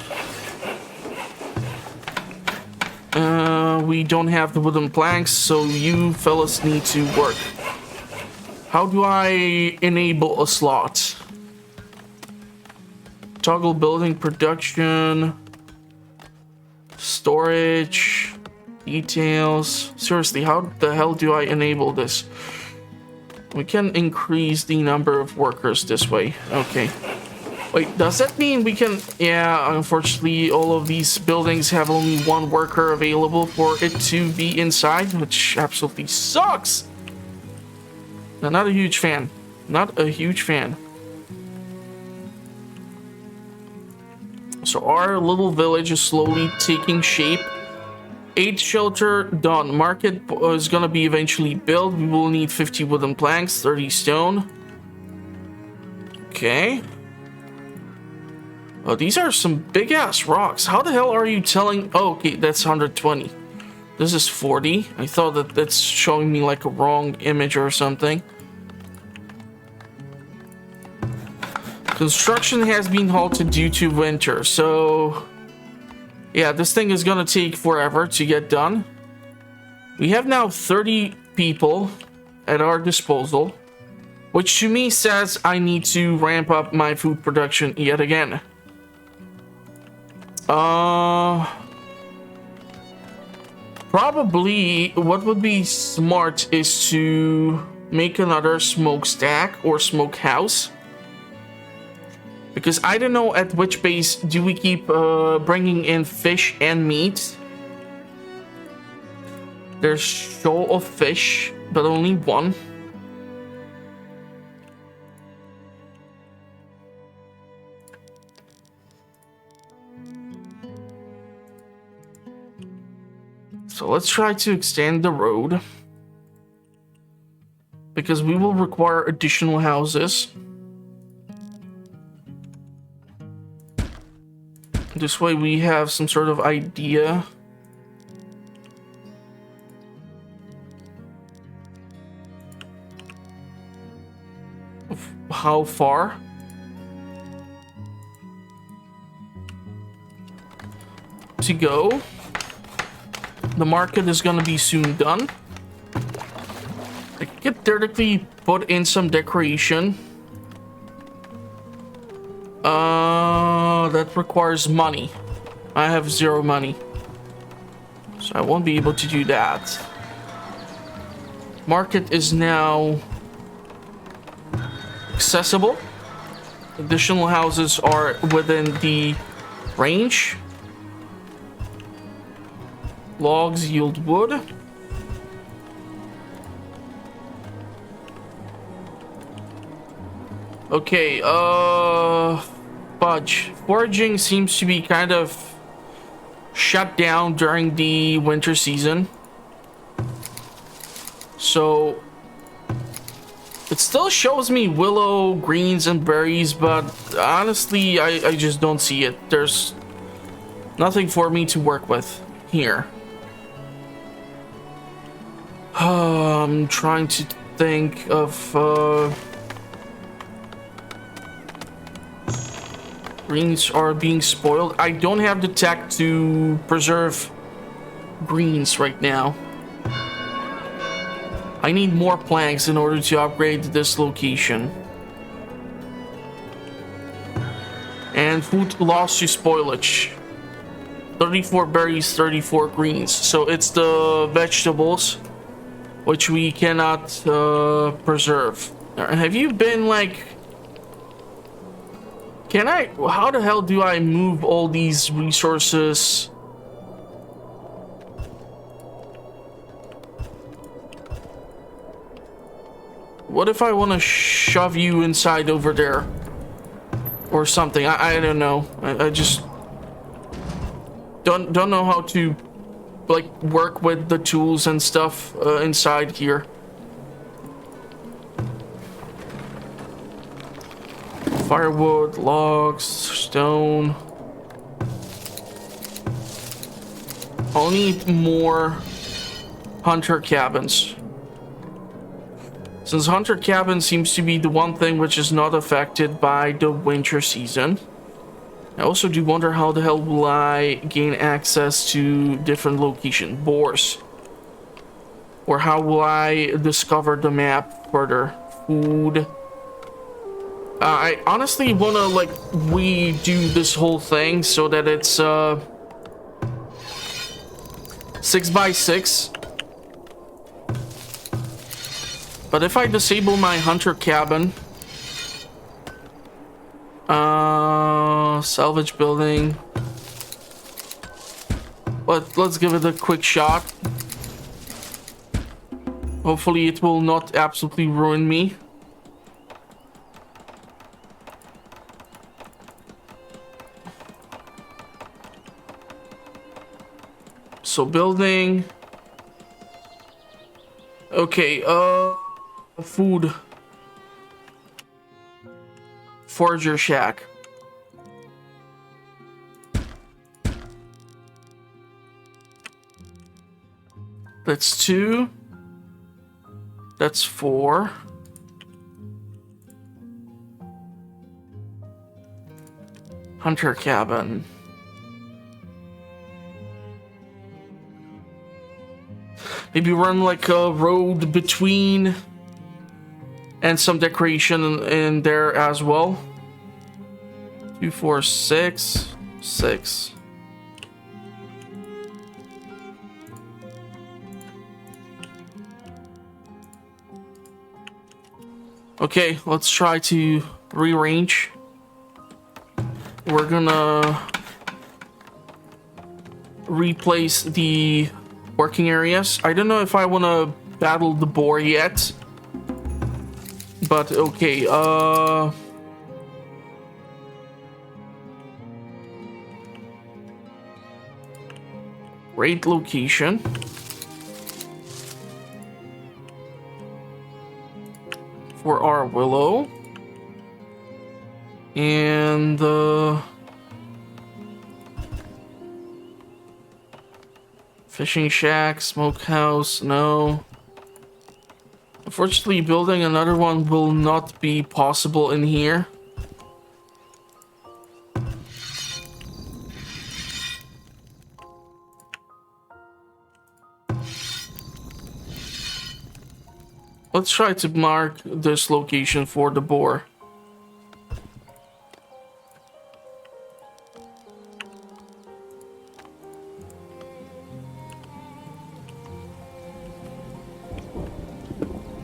We don't have the wooden planks, so you fellas need to work. How do I enable a slot? Toggle building production, storage, details. Seriously, how the hell do I enable this? We can increase the number of workers this way. Okay. Wait, does that mean we can... Yeah, unfortunately, all of these buildings have only 1 worker available for it to be inside, which absolutely sucks. No, not a huge fan. Not a huge fan. So our little village is slowly taking shape. 8 shelter done. Market is gonna be eventually built. We will need 50 wooden planks, 30 stone. Okay. Oh, these are some big ass rocks. How the hell are you telling? Oh, okay, that's 120. This is 40. I thought that that's showing me like a wrong image or something. Construction has been halted due to winter, so yeah, this thing is gonna take forever to get done. We have now 30 people at our disposal, which to me says I need to ramp up my food production yet again. Probably what would be smart is to make another smokestack or smokehouse. Because I don't know at which base do we keep bringing in fish and meat. There's shoal of fish, but only 1. So let's try to extend the road. Because we will require additional houses. This way we have some sort of idea. Of how far. To go. The market is gonna be soon done. I could theoretically put in some decoration. That requires money. I have 0 money. So I won't be able to do that. Market is now accessible. Additional houses are within the range. Logs yield wood. Okay, fudge. Foraging seems to be kind of shut down during the winter season. So It still shows me willow, greens, and berries, but honestly, I just don't see it. There's nothing for me to work with here. I'm trying to think of greens are being spoiled. I don't have the tech to preserve greens right now. I need more planks in order to upgrade this location. And food lost to spoilage. 34 berries, 34 greens. So it's the vegetables which we cannot preserve. Have you been like... Can I... How the hell do I move all these resources? What if I want to shove you inside over there? Or something. I don't know. I just... Don't know how to... like, work with the tools and stuff inside here. Firewood, logs, stone. I'll need more hunter cabins. Since hunter cabin seems to be the one thing which is not affected by the winter season. I also do wonder how the hell will I gain access to different location boars, or how will I discover the map further? Food. I honestly want to like redo this whole thing so that it's 6x6. But if I disable my hunter cabin, salvage building, let's give it a quick shot. Hopefully it will not absolutely ruin me. So building. Okay, food. Forager shack. That's 2. That's 4. Hunter cabin. Maybe run like a road between and some decoration in there as well. 2, 4, 6, 6. Okay, let's try to rearrange. We're gonna replace the working areas. I don't know if I want to battle the boar yet, but okay. Great location. For our willow. And fishing shack, smokehouse, no. Unfortunately, building another one will not be possible in here. Let's try to mark this location for the boar.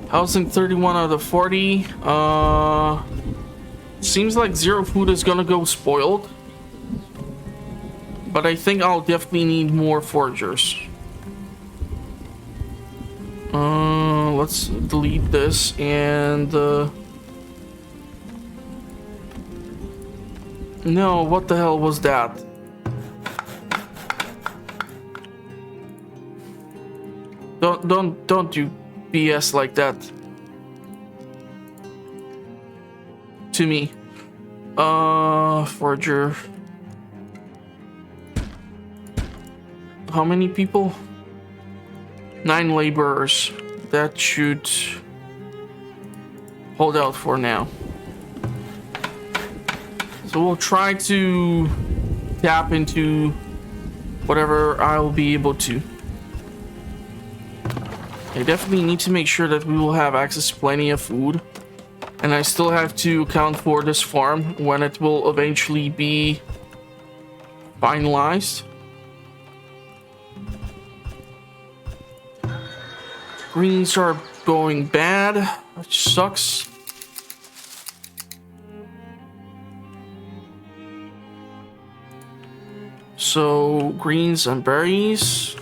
Housing 31 out of 40. Seems like 0 food is gonna go spoiled. But I think I'll definitely need more foragers. Let's delete this and no, what the hell was that? Don't do BS like that. to me. Forger. How many people? 9 laborers. That should hold out for now. So we'll try to tap into whatever I'll be able to. I definitely need to make sure that we will have access to plenty of food. And I still have to account for this farm when it will eventually be finalized. Greens are going bad, which sucks. So, greens and berries.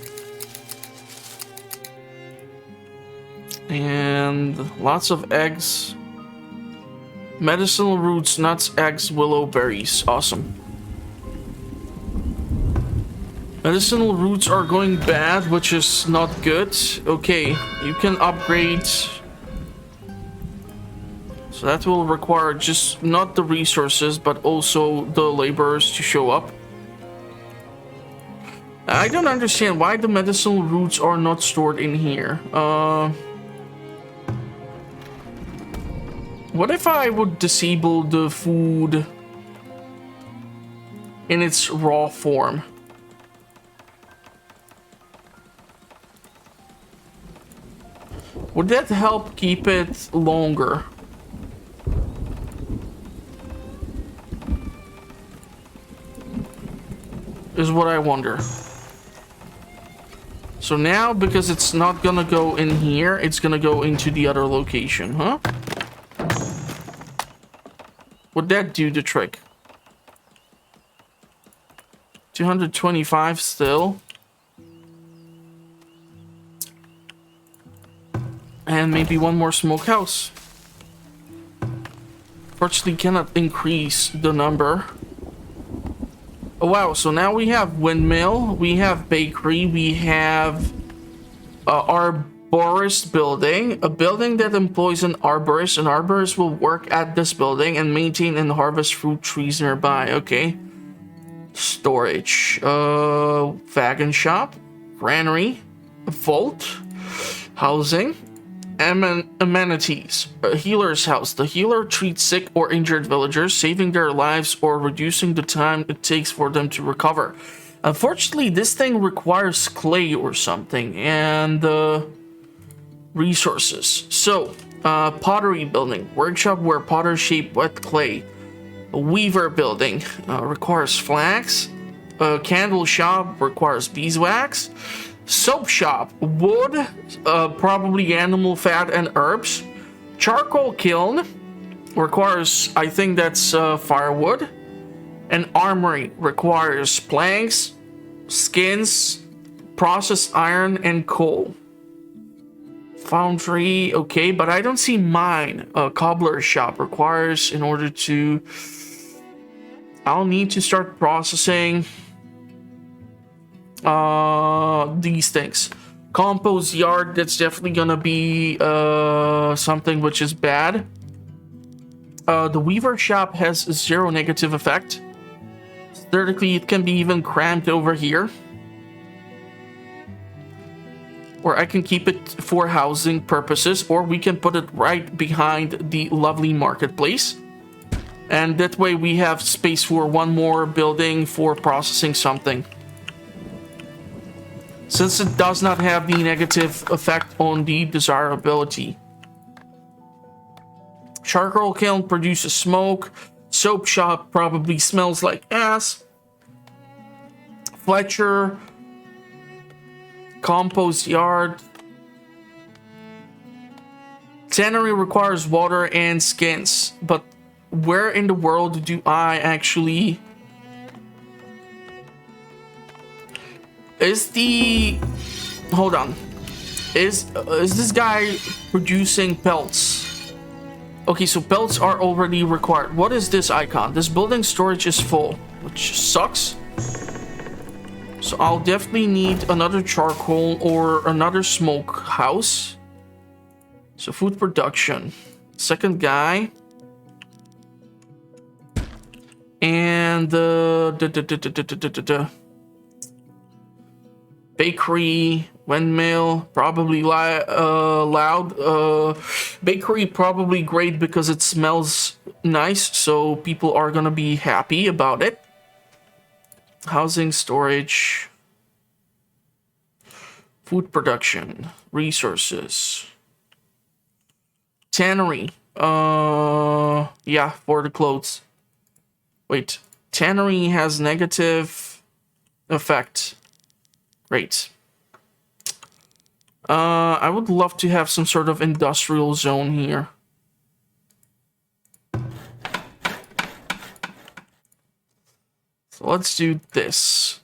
And lots of eggs. Medicinal roots, nuts, eggs, willow, berries. Awesome. Medicinal roots are going bad, which is not good. Okay, you can upgrade. So that will require just not the resources, but also the laborers to show up. I don't understand why the medicinal roots are not stored in here. What if I would disable the food in its raw form? Would that help keep it longer? Is what I wonder. So now, because it's not gonna go in here, it's gonna go into the other location, huh? Would that do the trick? 225 still. And maybe one more smokehouse. Fortunately, cannot increase the number. Oh wow, so now we have windmill, we have bakery, we have arborist building, a building that employs an arborist. An arborist will work at this building and maintain and harvest fruit trees nearby. Okay. Storage, wagon shop, granary, vault, housing, amenities, a healer's house. The healer treats sick or injured villagers, saving their lives or reducing the time it takes for them to recover. Unfortunately, this thing requires clay or something, and resources. So, pottery building, workshop where potters shape wet clay. A weaver building requires flax. A candle shop requires beeswax. Soap shop, wood, probably animal fat and herbs. Charcoal kiln requires, I think that's firewood. An armory requires planks, skins, processed iron, and coal. Foundry, okay, but I don't see mine. A cobbler shop requires, in order to... I'll need to start processing these things. Compost yard, that's definitely gonna be something which is bad. The weaver shop has 0 negative effect. Theoretically, it can be even cramped over here, or I can keep it for housing purposes, or we can put it right behind the lovely marketplace, and that way we have space for one more building for processing something. Since it does not have the negative effect on the desirability. Charcoal kiln produces smoke. Soap shop probably smells like ass. Fletcher. Compost yard. Tannery requires water and skins. But where in the world do I actually... Is the... Hold on. Is this guy producing pelts? Okay, so pelts are already required. What is this icon? This building storage is full, which sucks. So I'll definitely need another charcoal or another smoke house. So food production. Second guy. And bakery, windmill, probably loud. Bakery probably great because it smells nice, so people are gonna be happy about it. Housing, storage, food production, resources, tannery. Yeah, for the clothes. Wait, tannery has negative effect. Great. I would love to have some sort of industrial zone here. So let's do this.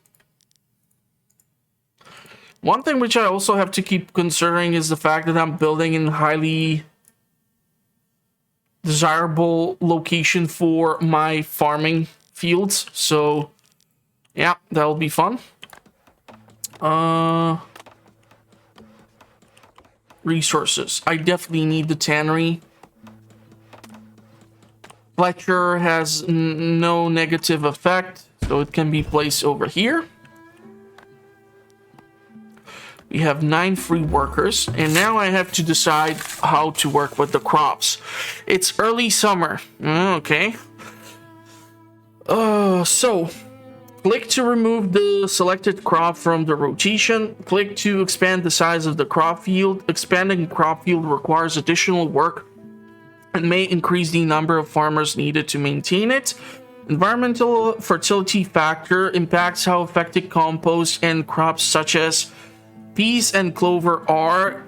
One thing which I also have to keep considering is the fact that I'm building in highly desirable location for my farming fields. So yeah, that'll be fun. Resources. I definitely need the tannery. Fletcher has no negative effect, so it can be placed over here. We have 9 free workers, and now I have to decide how to work with the crops. It's early summer. Okay. So click to remove the selected crop from the rotation. Click to expand the size of the crop field. Expanding crop field requires additional work and may increase the number of farmers needed to maintain it. Environmental fertility factor impacts how effective compost and crops such as peas and clover are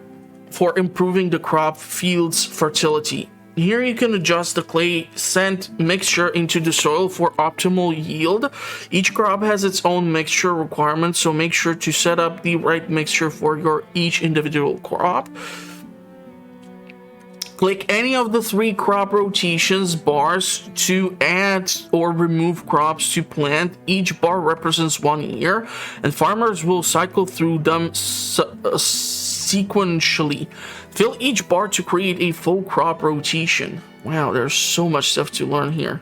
for improving the crop field's fertility. Here you can adjust the clay sand mixture into the soil for optimal yield. Each crop has its own mixture requirements, so make sure to set up the right mixture for each individual crop. Click any of the 3 crop rotations bars to add or remove crops to plant. Each bar represents 1 year, and farmers will cycle through them sequentially. Fill each bar to create a full crop rotation. Wow, there's so much stuff to learn here.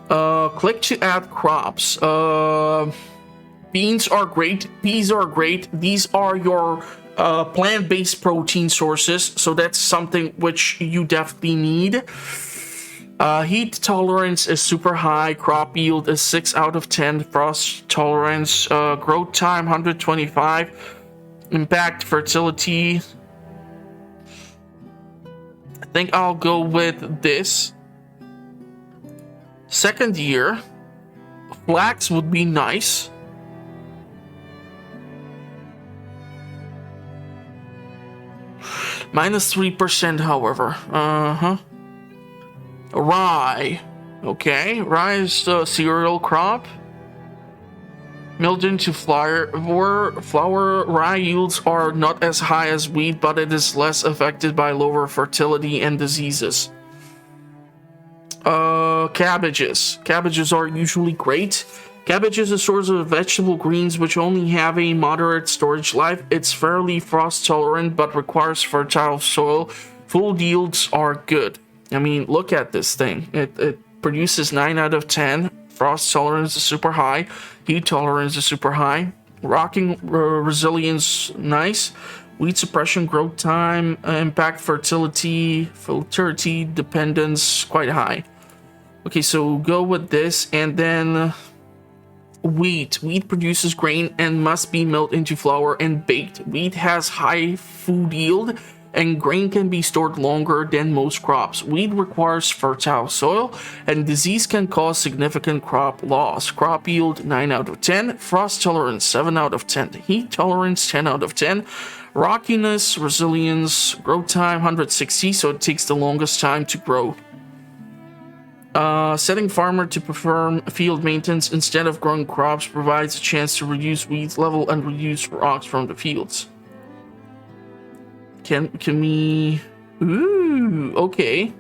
Click to add crops. Beans are great. Peas are great. These are your plant-based protein sources, so that's something which you definitely need. Heat tolerance is super high. Crop yield is 6 out of 10. Frost tolerance, growth time 125. Impact fertility. I think I'll go with this. Second year, flax would be nice. -3%, however. Rye. Okay, rye is a cereal crop. Milled into flour, rye yields are not as high as wheat, but it is less affected by lower fertility and diseases. Cabbages. Cabbages are usually great. Cabbage is a source of vegetable greens which only have a moderate storage life. It's fairly frost tolerant but requires fertile soil. Full yields are good. I mean, look at this thing. It produces 9 out of 10. Frost tolerance is super high. Heat tolerance is super high. Rocking resilience, nice. Weed suppression, growth time, impact fertility dependence, quite high. Okay, so go with this, and then wheat. Wheat produces grain and must be milled into flour and baked. Wheat has high food yield, and grain can be stored longer than most crops. Wheat requires fertile soil, and disease can cause significant crop loss. Crop yield 9 out of 10. Frost tolerance 7 out of 10. Heat tolerance 10 out of 10. Rockiness, resilience, growth time 160, so it takes the longest time to grow. Setting farmer to perform field maintenance instead of growing crops provides a chance to reduce weeds level and reduce rocks from the fields. Can we... Ooh, okay.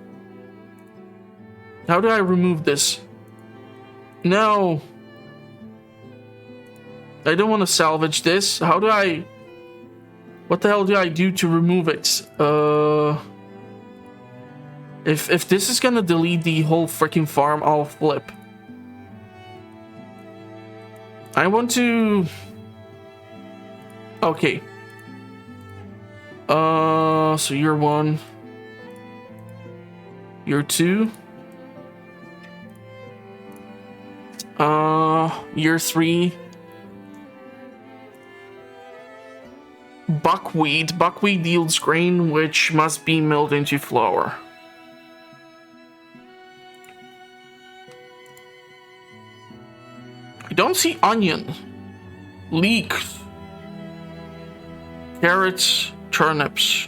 How do I remove this? No. I don't want to salvage this. How do I... What the hell do I do to remove it? If this is gonna delete the whole freaking farm, I'll flip. I want to... Okay. So you're 1. You're 2. Year 3. Buckwheat. Buckwheat yields grain which must be milled into flour. I don't see onion. Leeks. Carrots. Turnips.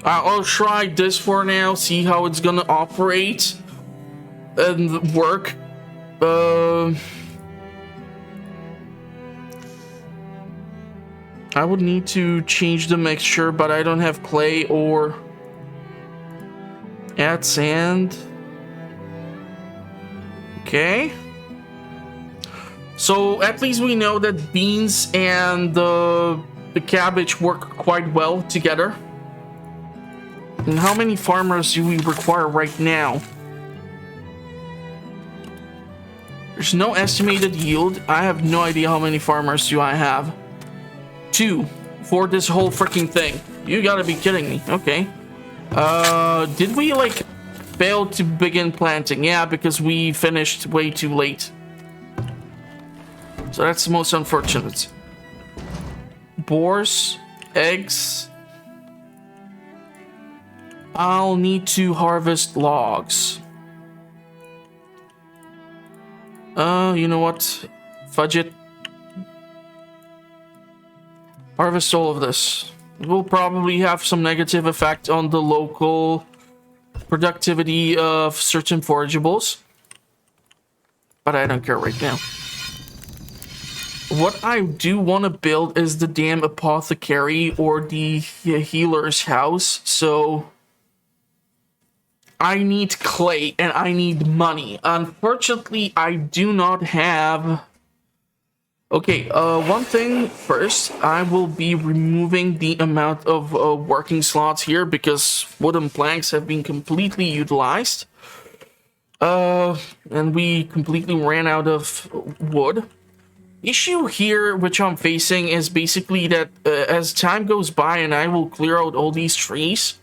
I'll try this for now, see how it's gonna operate and work. I would need to change the mixture, but I don't have clay or add sand. Okay. So at least we know that beans and the cabbage work quite well together. And how many farmers do we require right now? There's no estimated yield. I have no idea how many farmers do I have. 2 for this whole freaking thing. You gotta be kidding me. Okay. Did we like fail to begin planting? Yeah, because we finished way too late. So that's the most unfortunate. Boars, eggs. I'll need to harvest logs. You know what? Fudge it. Harvest all of this. It will probably have some negative effect on the local productivity of certain forageables. But I don't care right now. What I do want to build is the damn apothecary or the healer's house. So I need clay and I need money. Unfortunately, I do not have... Okay, one thing first, I will be removing the amount of working slots here because wooden planks have been completely utilized. And we completely ran out of wood. Issue here, which I'm facing, is basically that as time goes by and I will clear out all these trees,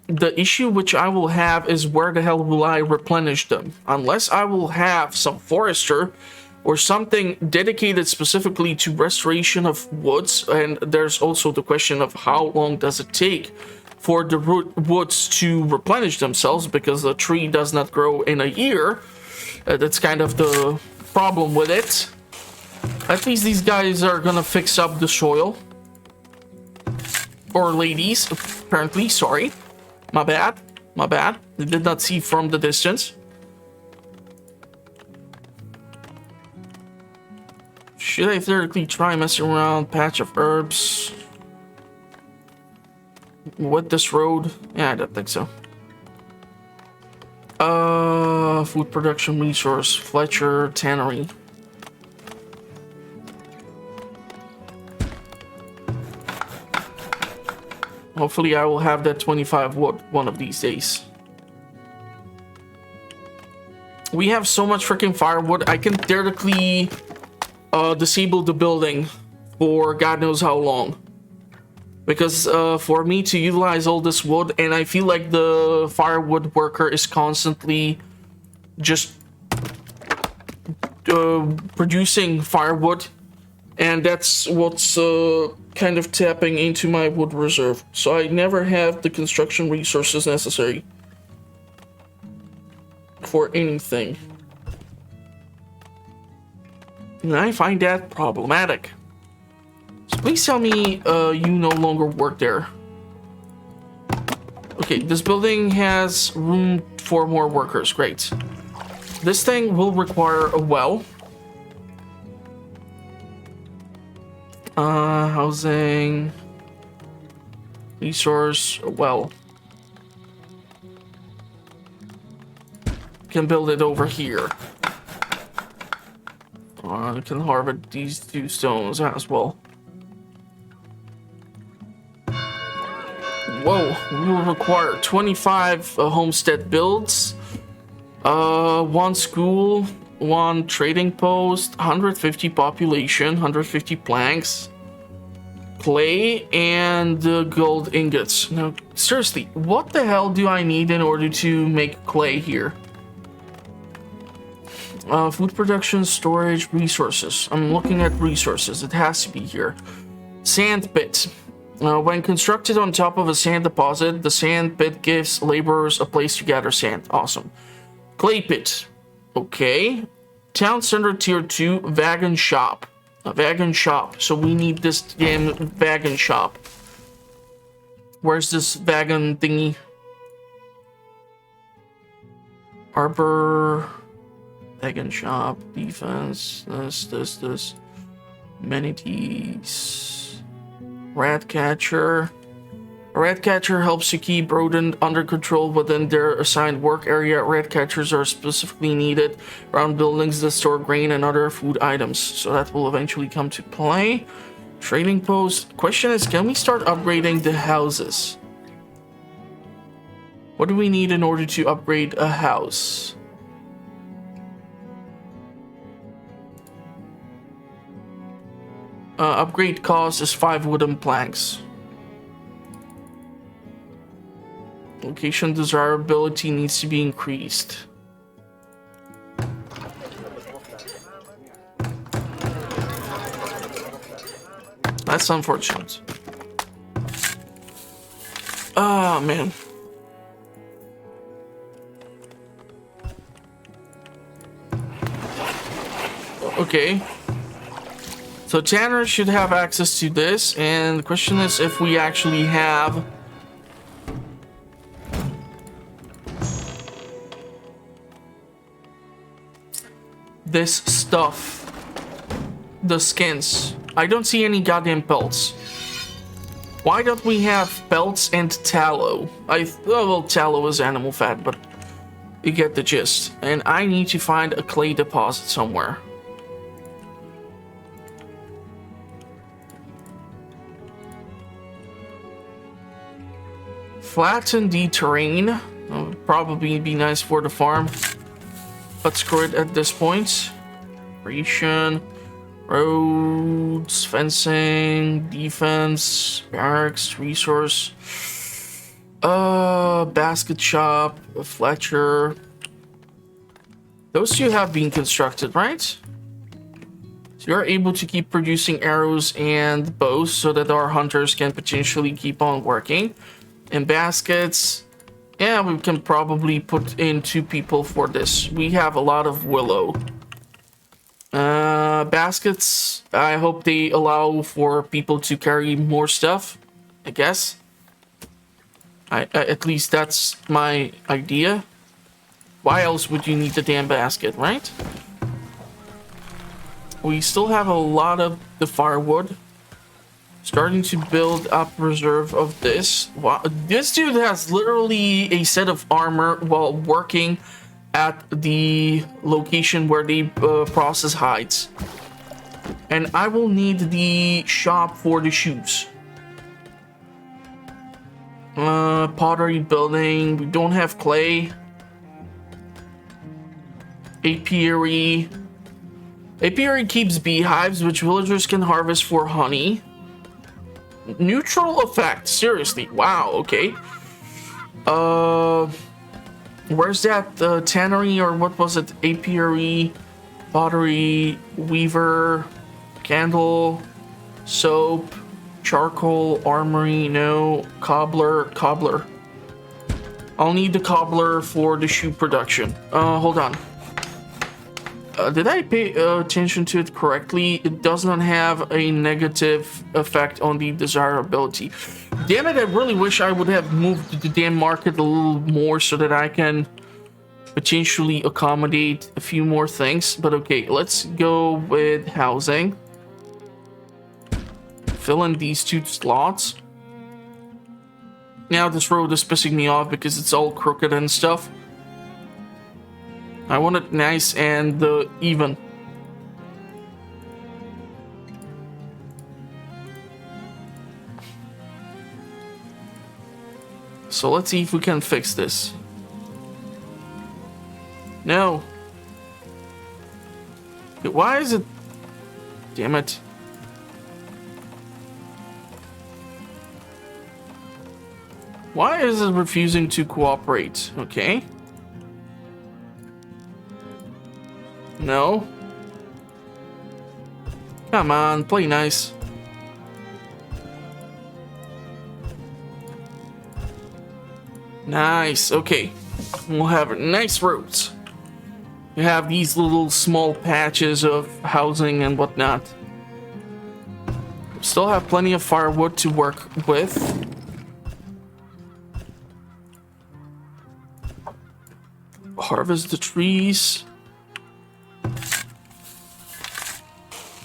the issue which I will have is where the hell will I replenish them? Unless I will have some forester or something dedicated specifically to restoration of woods, and there's also the question of how long does it take for the woods to replenish themselves, because the tree does not grow in a year. That's kind of the problem with it. At least these guys are gonna fix up the soil. Or ladies, apparently, sorry. My bad. My bad. I did not see from the distance. Should I theoretically try messing around? Patch of herbs. With this road? Yeah, I don't think so. Food production resource. Fletcher Tannery. Hopefully I will have that 25 wood one of these days. We have so much freaking firewood, I can theoretically disable the building for God knows how long. Because for me to utilize all this wood, and I feel like the firewood worker is constantly just producing firewood, and that's what's kind of tapping into my wood reserve. So I never have the construction resources necessary for anything. And I find that problematic. So please tell me you no longer work there. Okay, this building has room for more workers. Great. This thing will require a well. Housing, resource, well. Can build it over here. I can harvest these 2 stones as well. Whoa, we will require 25 homestead builds, 1 school, 1 trading post, 150 population, 150 planks, clay, and gold ingots. Now, seriously, what the hell do I need in order to make clay here? Food production, storage, resources. I'm looking at resources. It has to be here. Sand pit. When constructed on top of a sand deposit, the sand pit gives laborers a place to gather sand. Awesome. Clay pit. Okay. Town center tier 2, wagon shop. A wagon shop. So we need this damn wagon shop. Where's this wagon thingy? Arbor. Wagon shop. Defense. This. Amenities. Rat catcher. A rat catcher helps you keep rodent under control within their assigned work area. Rat catchers are specifically needed around buildings that store grain and other food items, so that will eventually come to play. Trading post. Question is, can we start upgrading the houses? What do we need in order to upgrade a house? Upgrade cost is 5 wooden planks. Location desirability needs to be increased. That's unfortunate. Ah, man. Okay. So Tanner should have access to this, and the question is if we actually have this stuff. The skins. I don't see any goddamn pelts. Why don't we have pelts and tallow? Well, tallow is animal fat, but you get the gist. And I need to find a clay deposit somewhere. Flatten the terrain. That would probably be nice for the farm. But screw it at this point. Creation, roads, fencing, defense, barracks, resource. Basket shop, Fletcher. Those two have been constructed, right? So you're able to keep producing arrows and bows so that our hunters can potentially keep on working. And baskets, yeah, we can probably put in 2 people for this. We have a lot of willow. Baskets, I hope they allow for people to carry more stuff, I guess. At least that's my idea. Why else would you need the damn basket, right? We still have a lot of the firewood. Starting to build up reserve of this. Wow, this dude has literally a set of armor while working at the location where they process hides. And I will need the shop for the shoes. Pottery building. We don't have clay. Apiary. Apiary keeps beehives, which villagers can harvest for honey. Neutral effect, seriously, wow, okay. Where's that tannery, or what was it? Apiary, pottery, weaver, candle, soap, charcoal, armory, no, cobbler. I'll need the cobbler for the shoe production. Hold on. Did I pay attention to it correctly? It does not have a negative effect on the desirability. Damn it, I really wish I would have moved the damn market a little more so that I can potentially accommodate a few more things. But okay, let's go with housing. Fill in these 2 slots. Now this road is pissing me off because it's all crooked and stuff. I want it nice and even. So let's see if we can fix this. No. Why is it? Damn it. Why is it refusing to cooperate? Okay. No. Come on, play nice. Nice, okay. We'll have nice roads. You have these little small patches of housing and whatnot. Still have plenty of firewood to work with. Harvest the trees.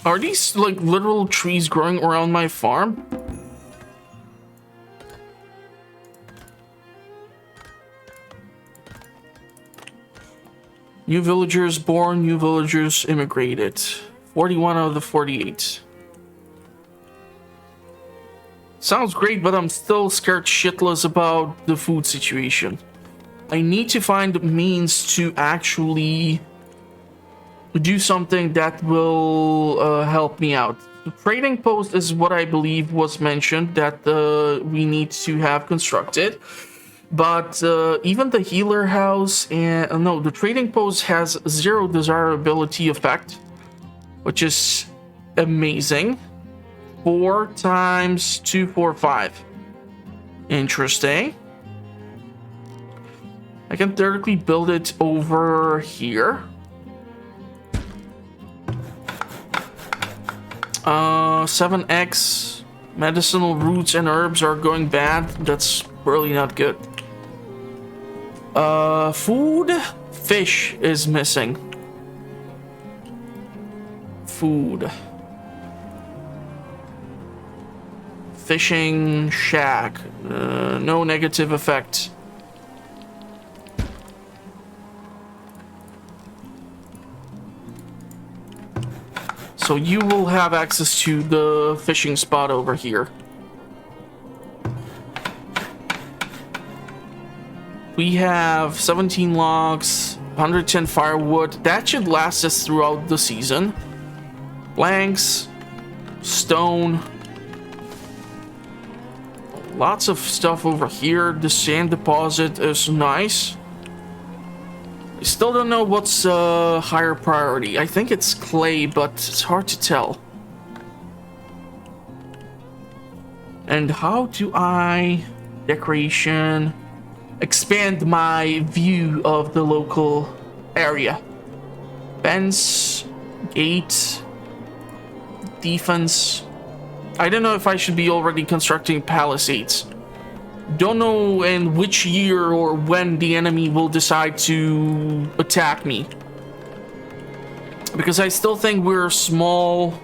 Are these like literal trees growing around my farm? New villagers born, new villagers immigrated. 41 out of the 48. Sounds great, but I'm still scared shitless about the food situation. I need to find means to actually do something that will help me out. The trading post is what I believe was mentioned that we need to have constructed. But even the healer house and no, the trading post has 0 desirability effect, which is amazing. 4 times 2, 4, 5. Interesting. I can theoretically build it over here. 7x medicinal roots and herbs are going bad. That's really not good. Food, fish is missing. Food. Fishing shack. No negative effect. So you will have access to the fishing spot over here. We have 17 logs, 110 firewood. That should last us throughout the season. Planks, stone. Lots of stuff over here. The sand deposit is nice. I still don't know what's higher priority. I think it's clay, but it's hard to tell. And how do I decoration expand my view of the local area? Fence, gate, defense. I don't know if I should be already constructing palisades. Don't know in which year or when the enemy will decide to attack me. Because I still think we're a small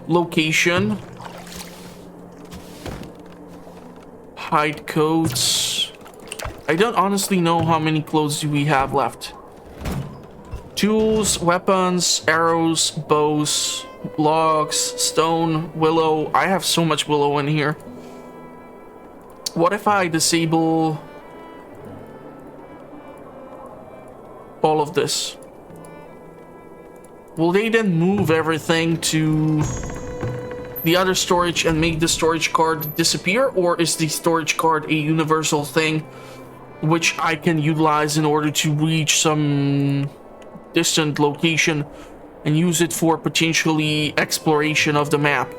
location. Hide coats. I don't honestly know how many clothes do we have left. Tools, weapons, arrows, bows, logs, stone, willow. I have so much willow in here. What if I disable all of this? Will they then move everything to the other storage and make the storage card disappear? Or is the storage card a universal thing which I can utilize in order to reach some distant location and use it for potentially exploration of the map?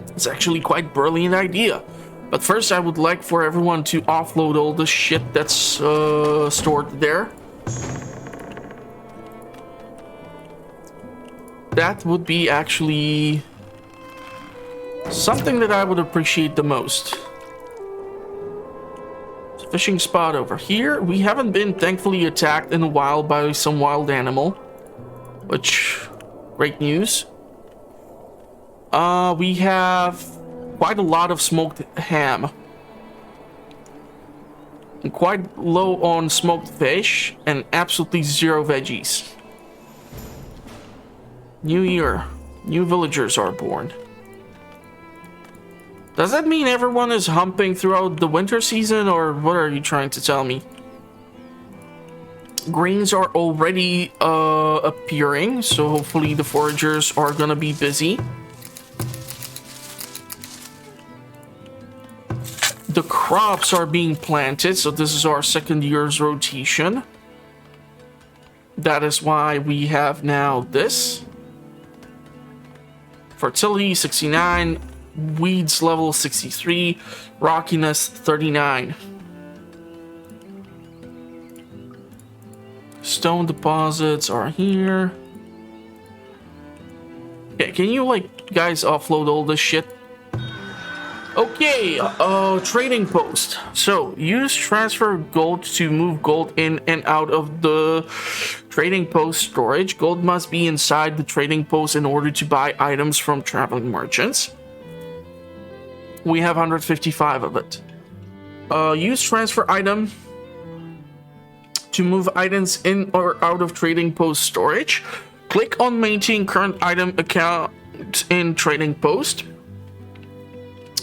It's actually quite a brilliant idea. But first, I would like for everyone to offload all the shit that's stored there. That would be actually something that I would appreciate the most. Fishing spot over here. We haven't been thankfully attacked in a while by some wild animal, which, great news. We have quite a lot of smoked ham. And quite low on smoked fish and absolutely 0 veggies. New year. New villagers are born. Does that mean everyone is humping throughout the winter season, or what are you trying to tell me? Grains are already appearing, so hopefully the foragers are gonna be busy. The crops are being planted, so this is our second year's rotation. That is why we have now this. Fertility 69, weeds level 63, rockiness 39. Stone deposits are here. Yeah, can you like guys offload all this shit? Okay, trading post. So, use transfer gold to move gold in and out of the trading post storage. Gold must be inside the trading post in order to buy items from traveling merchants. We have 155 of it. Use transfer item to move items in or out of trading post storage. Click on maintain current item account in trading post.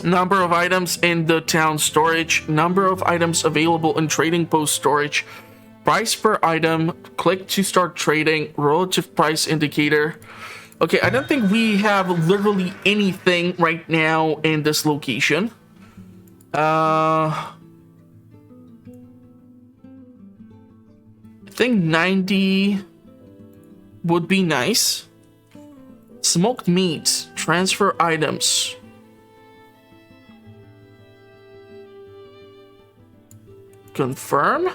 Number of items in the town storage, number of items available in trading post storage, price per item, click to start trading, relative price indicator. Okay, I don't think we have literally anything right now in this location. I think 90 would be nice. Smoked meat, transfer items. Confirm.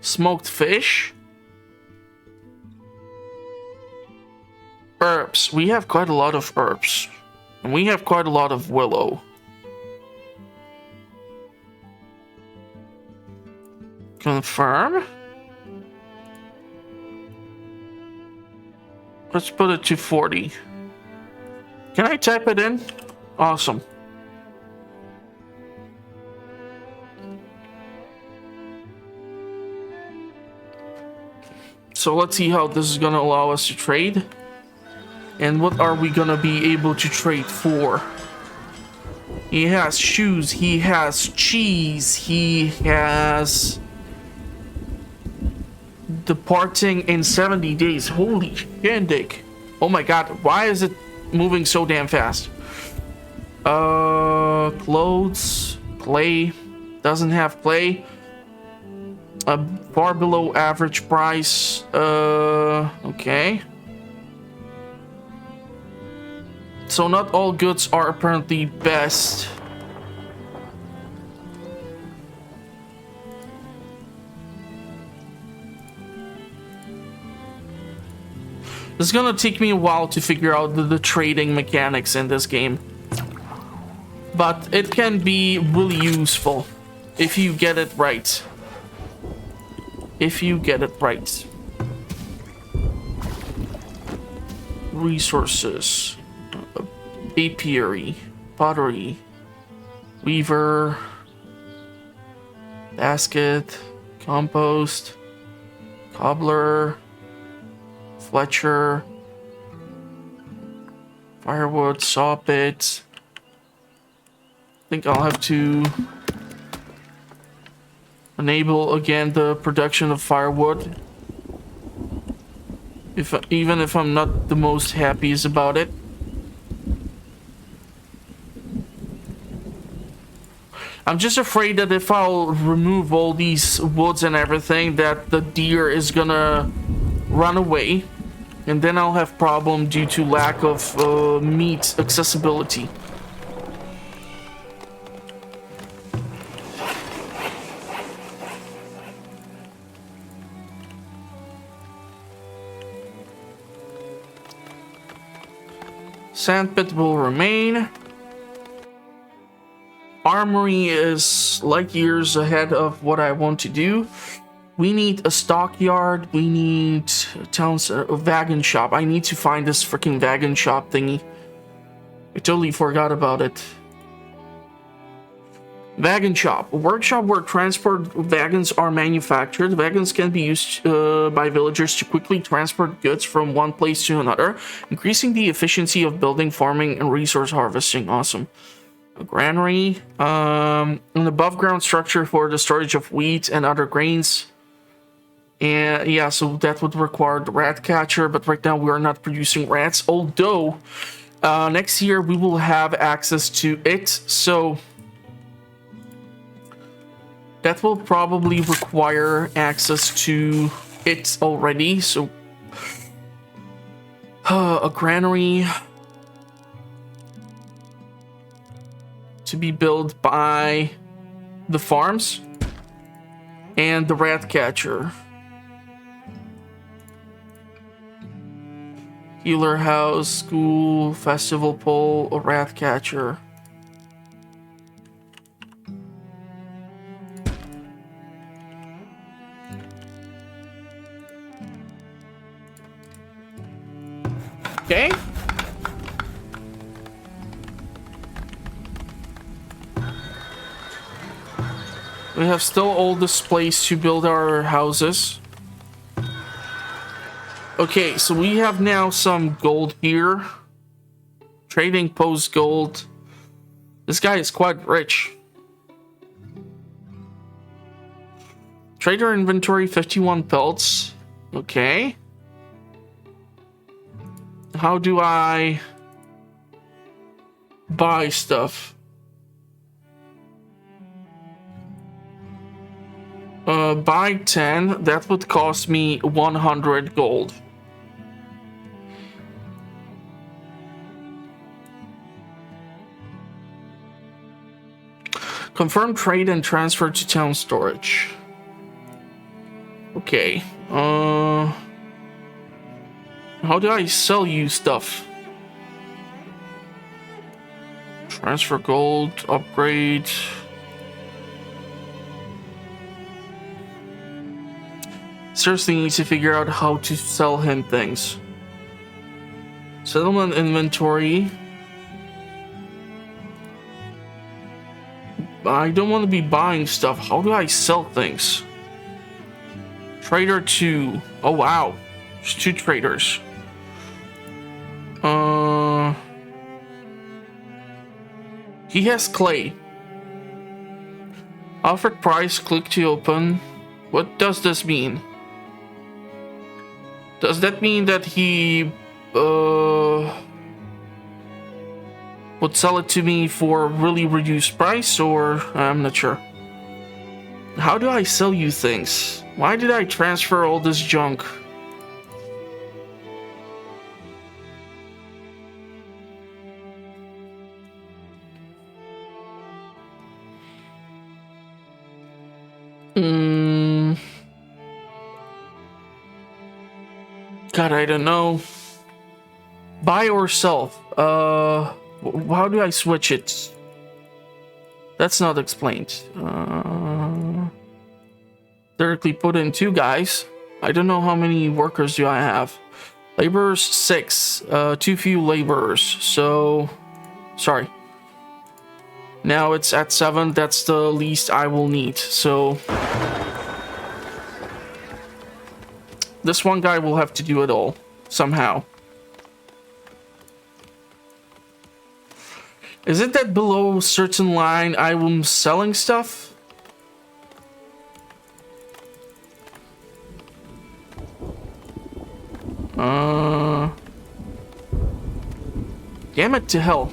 Smoked fish. Herbs. We have quite a lot of herbs. And we have quite a lot of willow. Confirm. Let's put it to 40. Can I type it in? Awesome. So let's see how this is going to allow us to trade. And what are we going to be able to trade for? He has shoes. He has cheese. He has departing in 70 days. Holy shindig. Oh my god. Why is it moving so damn fast? Clothes. Clay. Doesn't have clay. Far below average price. Okay. So not all goods are apparently best. It's gonna take me a while to figure out the trading mechanics in this game. But it can be really useful if you get it right. If you get it right. Resources. Apiary. Pottery. Weaver. Basket. Compost. Cobbler. Fletcher. Firewood. Saw pit. I think I'll have to enable again the production of firewood. Even if I'm not the most happiest about it. I'm just afraid that if I'll remove all these woods and everything, that the deer is gonna run away, and then I'll have problem due to lack of meat accessibility. Sandpit will remain. Armory is light years ahead of what I want to do. We need a stockyard. We need a wagon shop. I need to find this freaking wagon shop thingy. I totally forgot about it. Wagon shop, a workshop where transport wagons are manufactured. Wagons can be used by villagers to quickly transport goods from one place to another, increasing the efficiency of building, farming, and resource harvesting. Awesome. A granary, an above ground structure for the storage of wheat and other grains. And yeah, so that would require the rat catcher, but right now we are not producing rats, although next year we will have access to it, so that will probably require access to it already. So a granary to be built by the farms and the rat catcher. Healer house, school, festival pole, a rat catcher. Okay. We have still all this place to build our houses. Okay, so we have now some gold here. Trading post gold. This guy is quite rich. Trader inventory 51 pelts. Okay. How do I buy stuff? Buy 10. That would cost me 100 gold. Confirm trade and transfer to town storage. Okay. How do I sell you stuff? Transfer gold, upgrade. Seriously need to figure out how to sell him things. Settlement inventory. I don't want to be buying stuff. How do I sell things? Trader 2. Oh wow. There's 2 traders. He has clay. Offered price, click to open. What does this mean? Does that mean that he would sell it to me for a really reduced price, or I'm not sure. How do I sell you things? Why did I transfer all this junk? God, I don't know. Buy or sell? How do I switch it? That's not explained. Directly put in 2 guys. I don't know how many workers do I have. Laborers 6. Too few laborers. So, sorry. Now it's at 7. That's the least I will need. So, this one guy will have to do it all somehow. Is it that below a certain line I am selling stuff? Damn it to hell.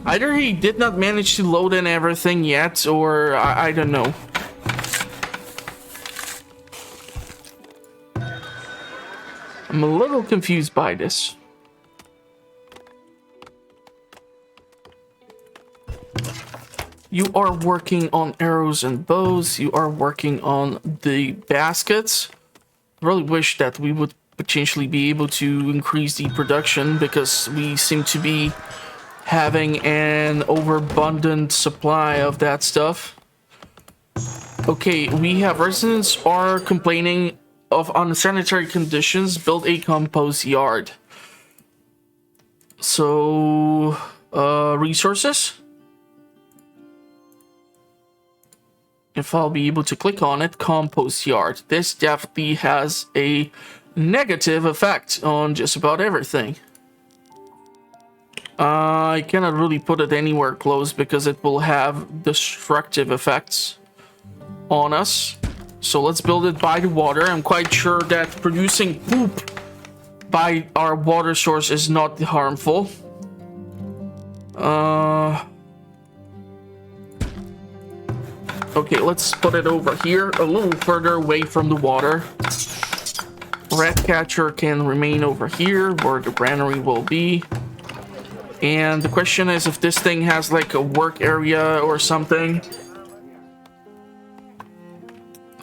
Either he did not manage to load in everything yet, or I don't know. I'm a little confused by this. You are working on arrows and bows. You are working on the baskets. I really wish that we would potentially be able to increase the production, because we seem to be having an overabundant supply of that stuff. Okay, we have residents are complaining of unsanitary conditions. Build a compost yard. So, resources? if I'll be able to click on it, compost yard. This definitely has a negative effect on just about everything. I cannot really put it anywhere close because it will have destructive effects on us. So let's build it by the water. I'm quite sure that producing poop by our water source is not harmful. Okay, let's put it over here, a little further away from the water. Rat catcher can remain over here where the granary will be. And the question is if this thing has like a work area or something.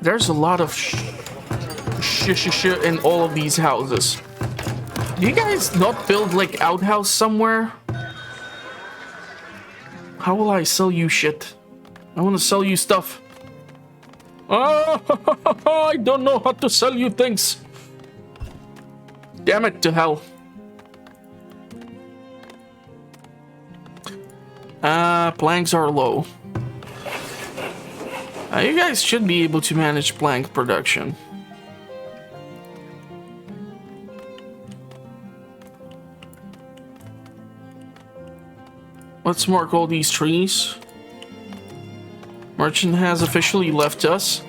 There's a lot of shit in all of these houses. Do you guys not build like outhouse somewhere? How will I sell you shit? I want to sell you stuff. Oh, I don't know how to sell you things. Damn it to hell. Planks are low. You guys should be able to manage plank production. Let's mark all these trees. Merchant has officially left us.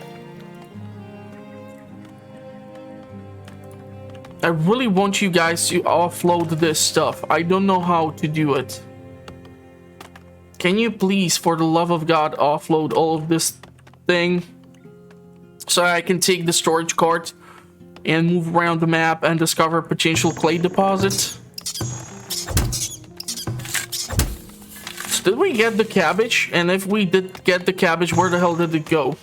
I really want you guys to offload this stuff. I don't know how to do it. Can you please, for the love of God, offload all of this thing so I can take the storage cart and move around the map and discover potential clay deposits? So did we get the cabbage? And if we did get the cabbage, where the hell did it go?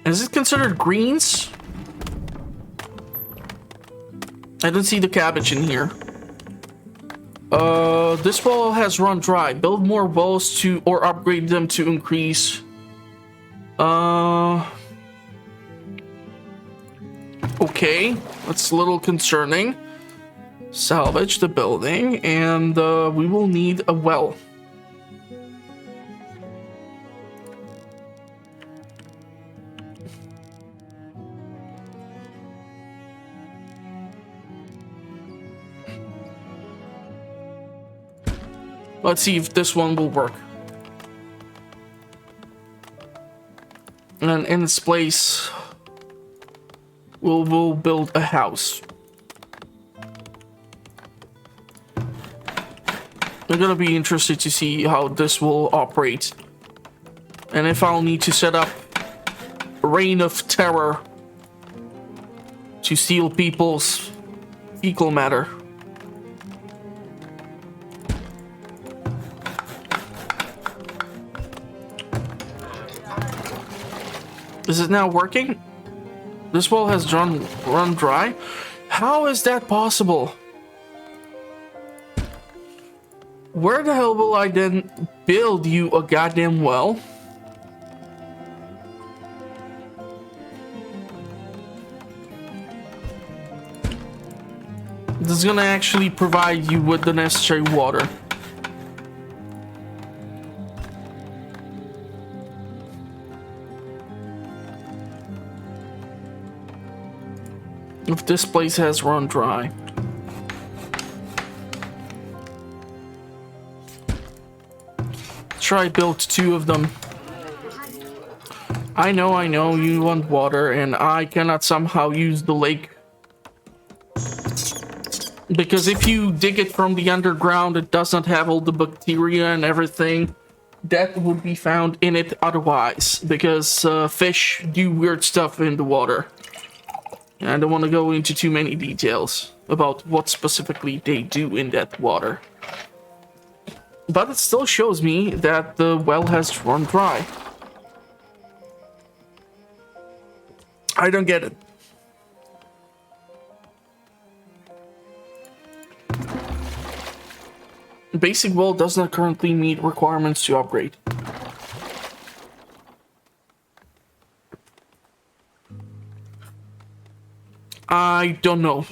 Is it considered greens? I don't see the cabbage in here. This well has run dry. Build more wells to, or upgrade them to increase. Okay, that's a little concerning. Salvage the building, and we will need a well. Let's see if this one will work. And in its place, we'll build a house. I'm gonna be interested to see how this will operate. And if I'll need to set up Reign of Terror to steal people's fecal matter. Is it now working? This well has run dry? How is that possible? Where the hell will I then build you a goddamn well? This is gonna actually provide you with the necessary water. If this place has run dry. Try build 2 of them. I know, you want water, and I cannot somehow use the lake. Because if you dig it from the underground, it does not have all the bacteria and everything that would be found in it otherwise. Because fish do weird stuff in the water. And I don't want to go into too many details about what specifically they do in that water. But it still shows me that the well has run dry. I don't get it. Basic well does not currently meet requirements to upgrade. I don't know.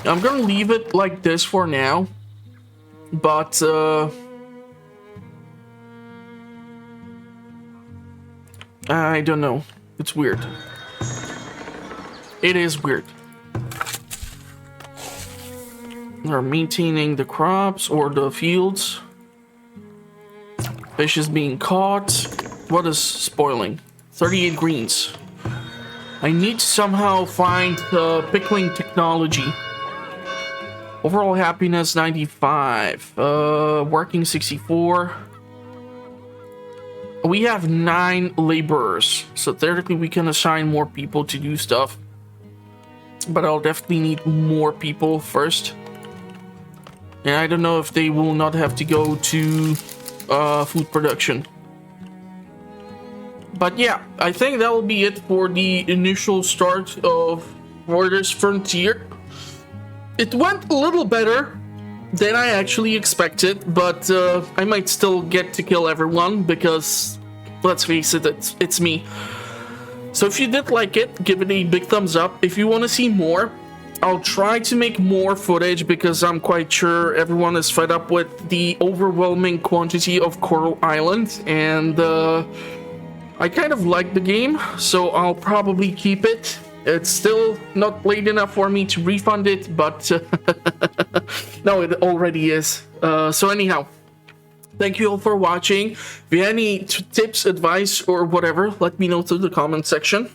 I'm gonna leave it like this for now. But I don't know. It's weird. It is weird. They're maintaining the crops or the fields. Fish is being caught. What is spoiling? 38 greens. I need to somehow find the pickling technology. Overall happiness 95. Working 64. We have 9 laborers, so theoretically we can assign more people to do stuff. But I'll definitely need more people first. And I don't know if they will not have to go to food production. But yeah, I think that will be it for the initial start of Farthest Frontier. It went a little better than I actually expected, but I might still get to kill everyone because, let's face it, it's me. So if you did like it, give it a big thumbs up. If you want to see more, I'll try to make more footage because I'm quite sure everyone is fed up with the overwhelming quantity of Coral Island, and I kind of like the game, so I'll probably keep it. It's still not late enough for me to refund it, but no, it already is. So anyhow, thank you all for watching. If you have any tips, advice, or whatever, let me know through the comment section.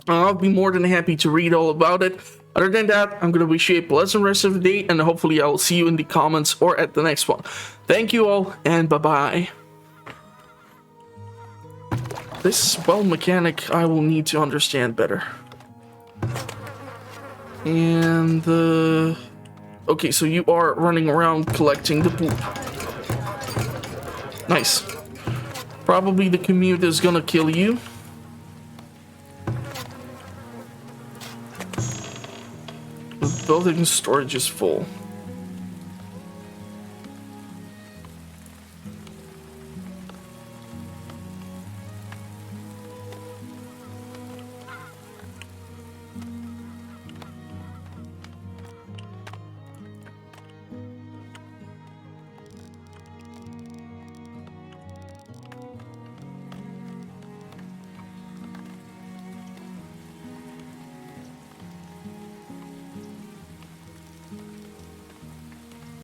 I'll be more than happy to read all about it. Other than that, I'm going to wish you a pleasant rest of the day, and hopefully I'll see you in the comments or at the next one. Thank you all, and bye-bye. This spell mechanic I will need to understand better. And, okay, so you are running around collecting the poop. Nice. Probably the commute is gonna kill you. The building storage is full.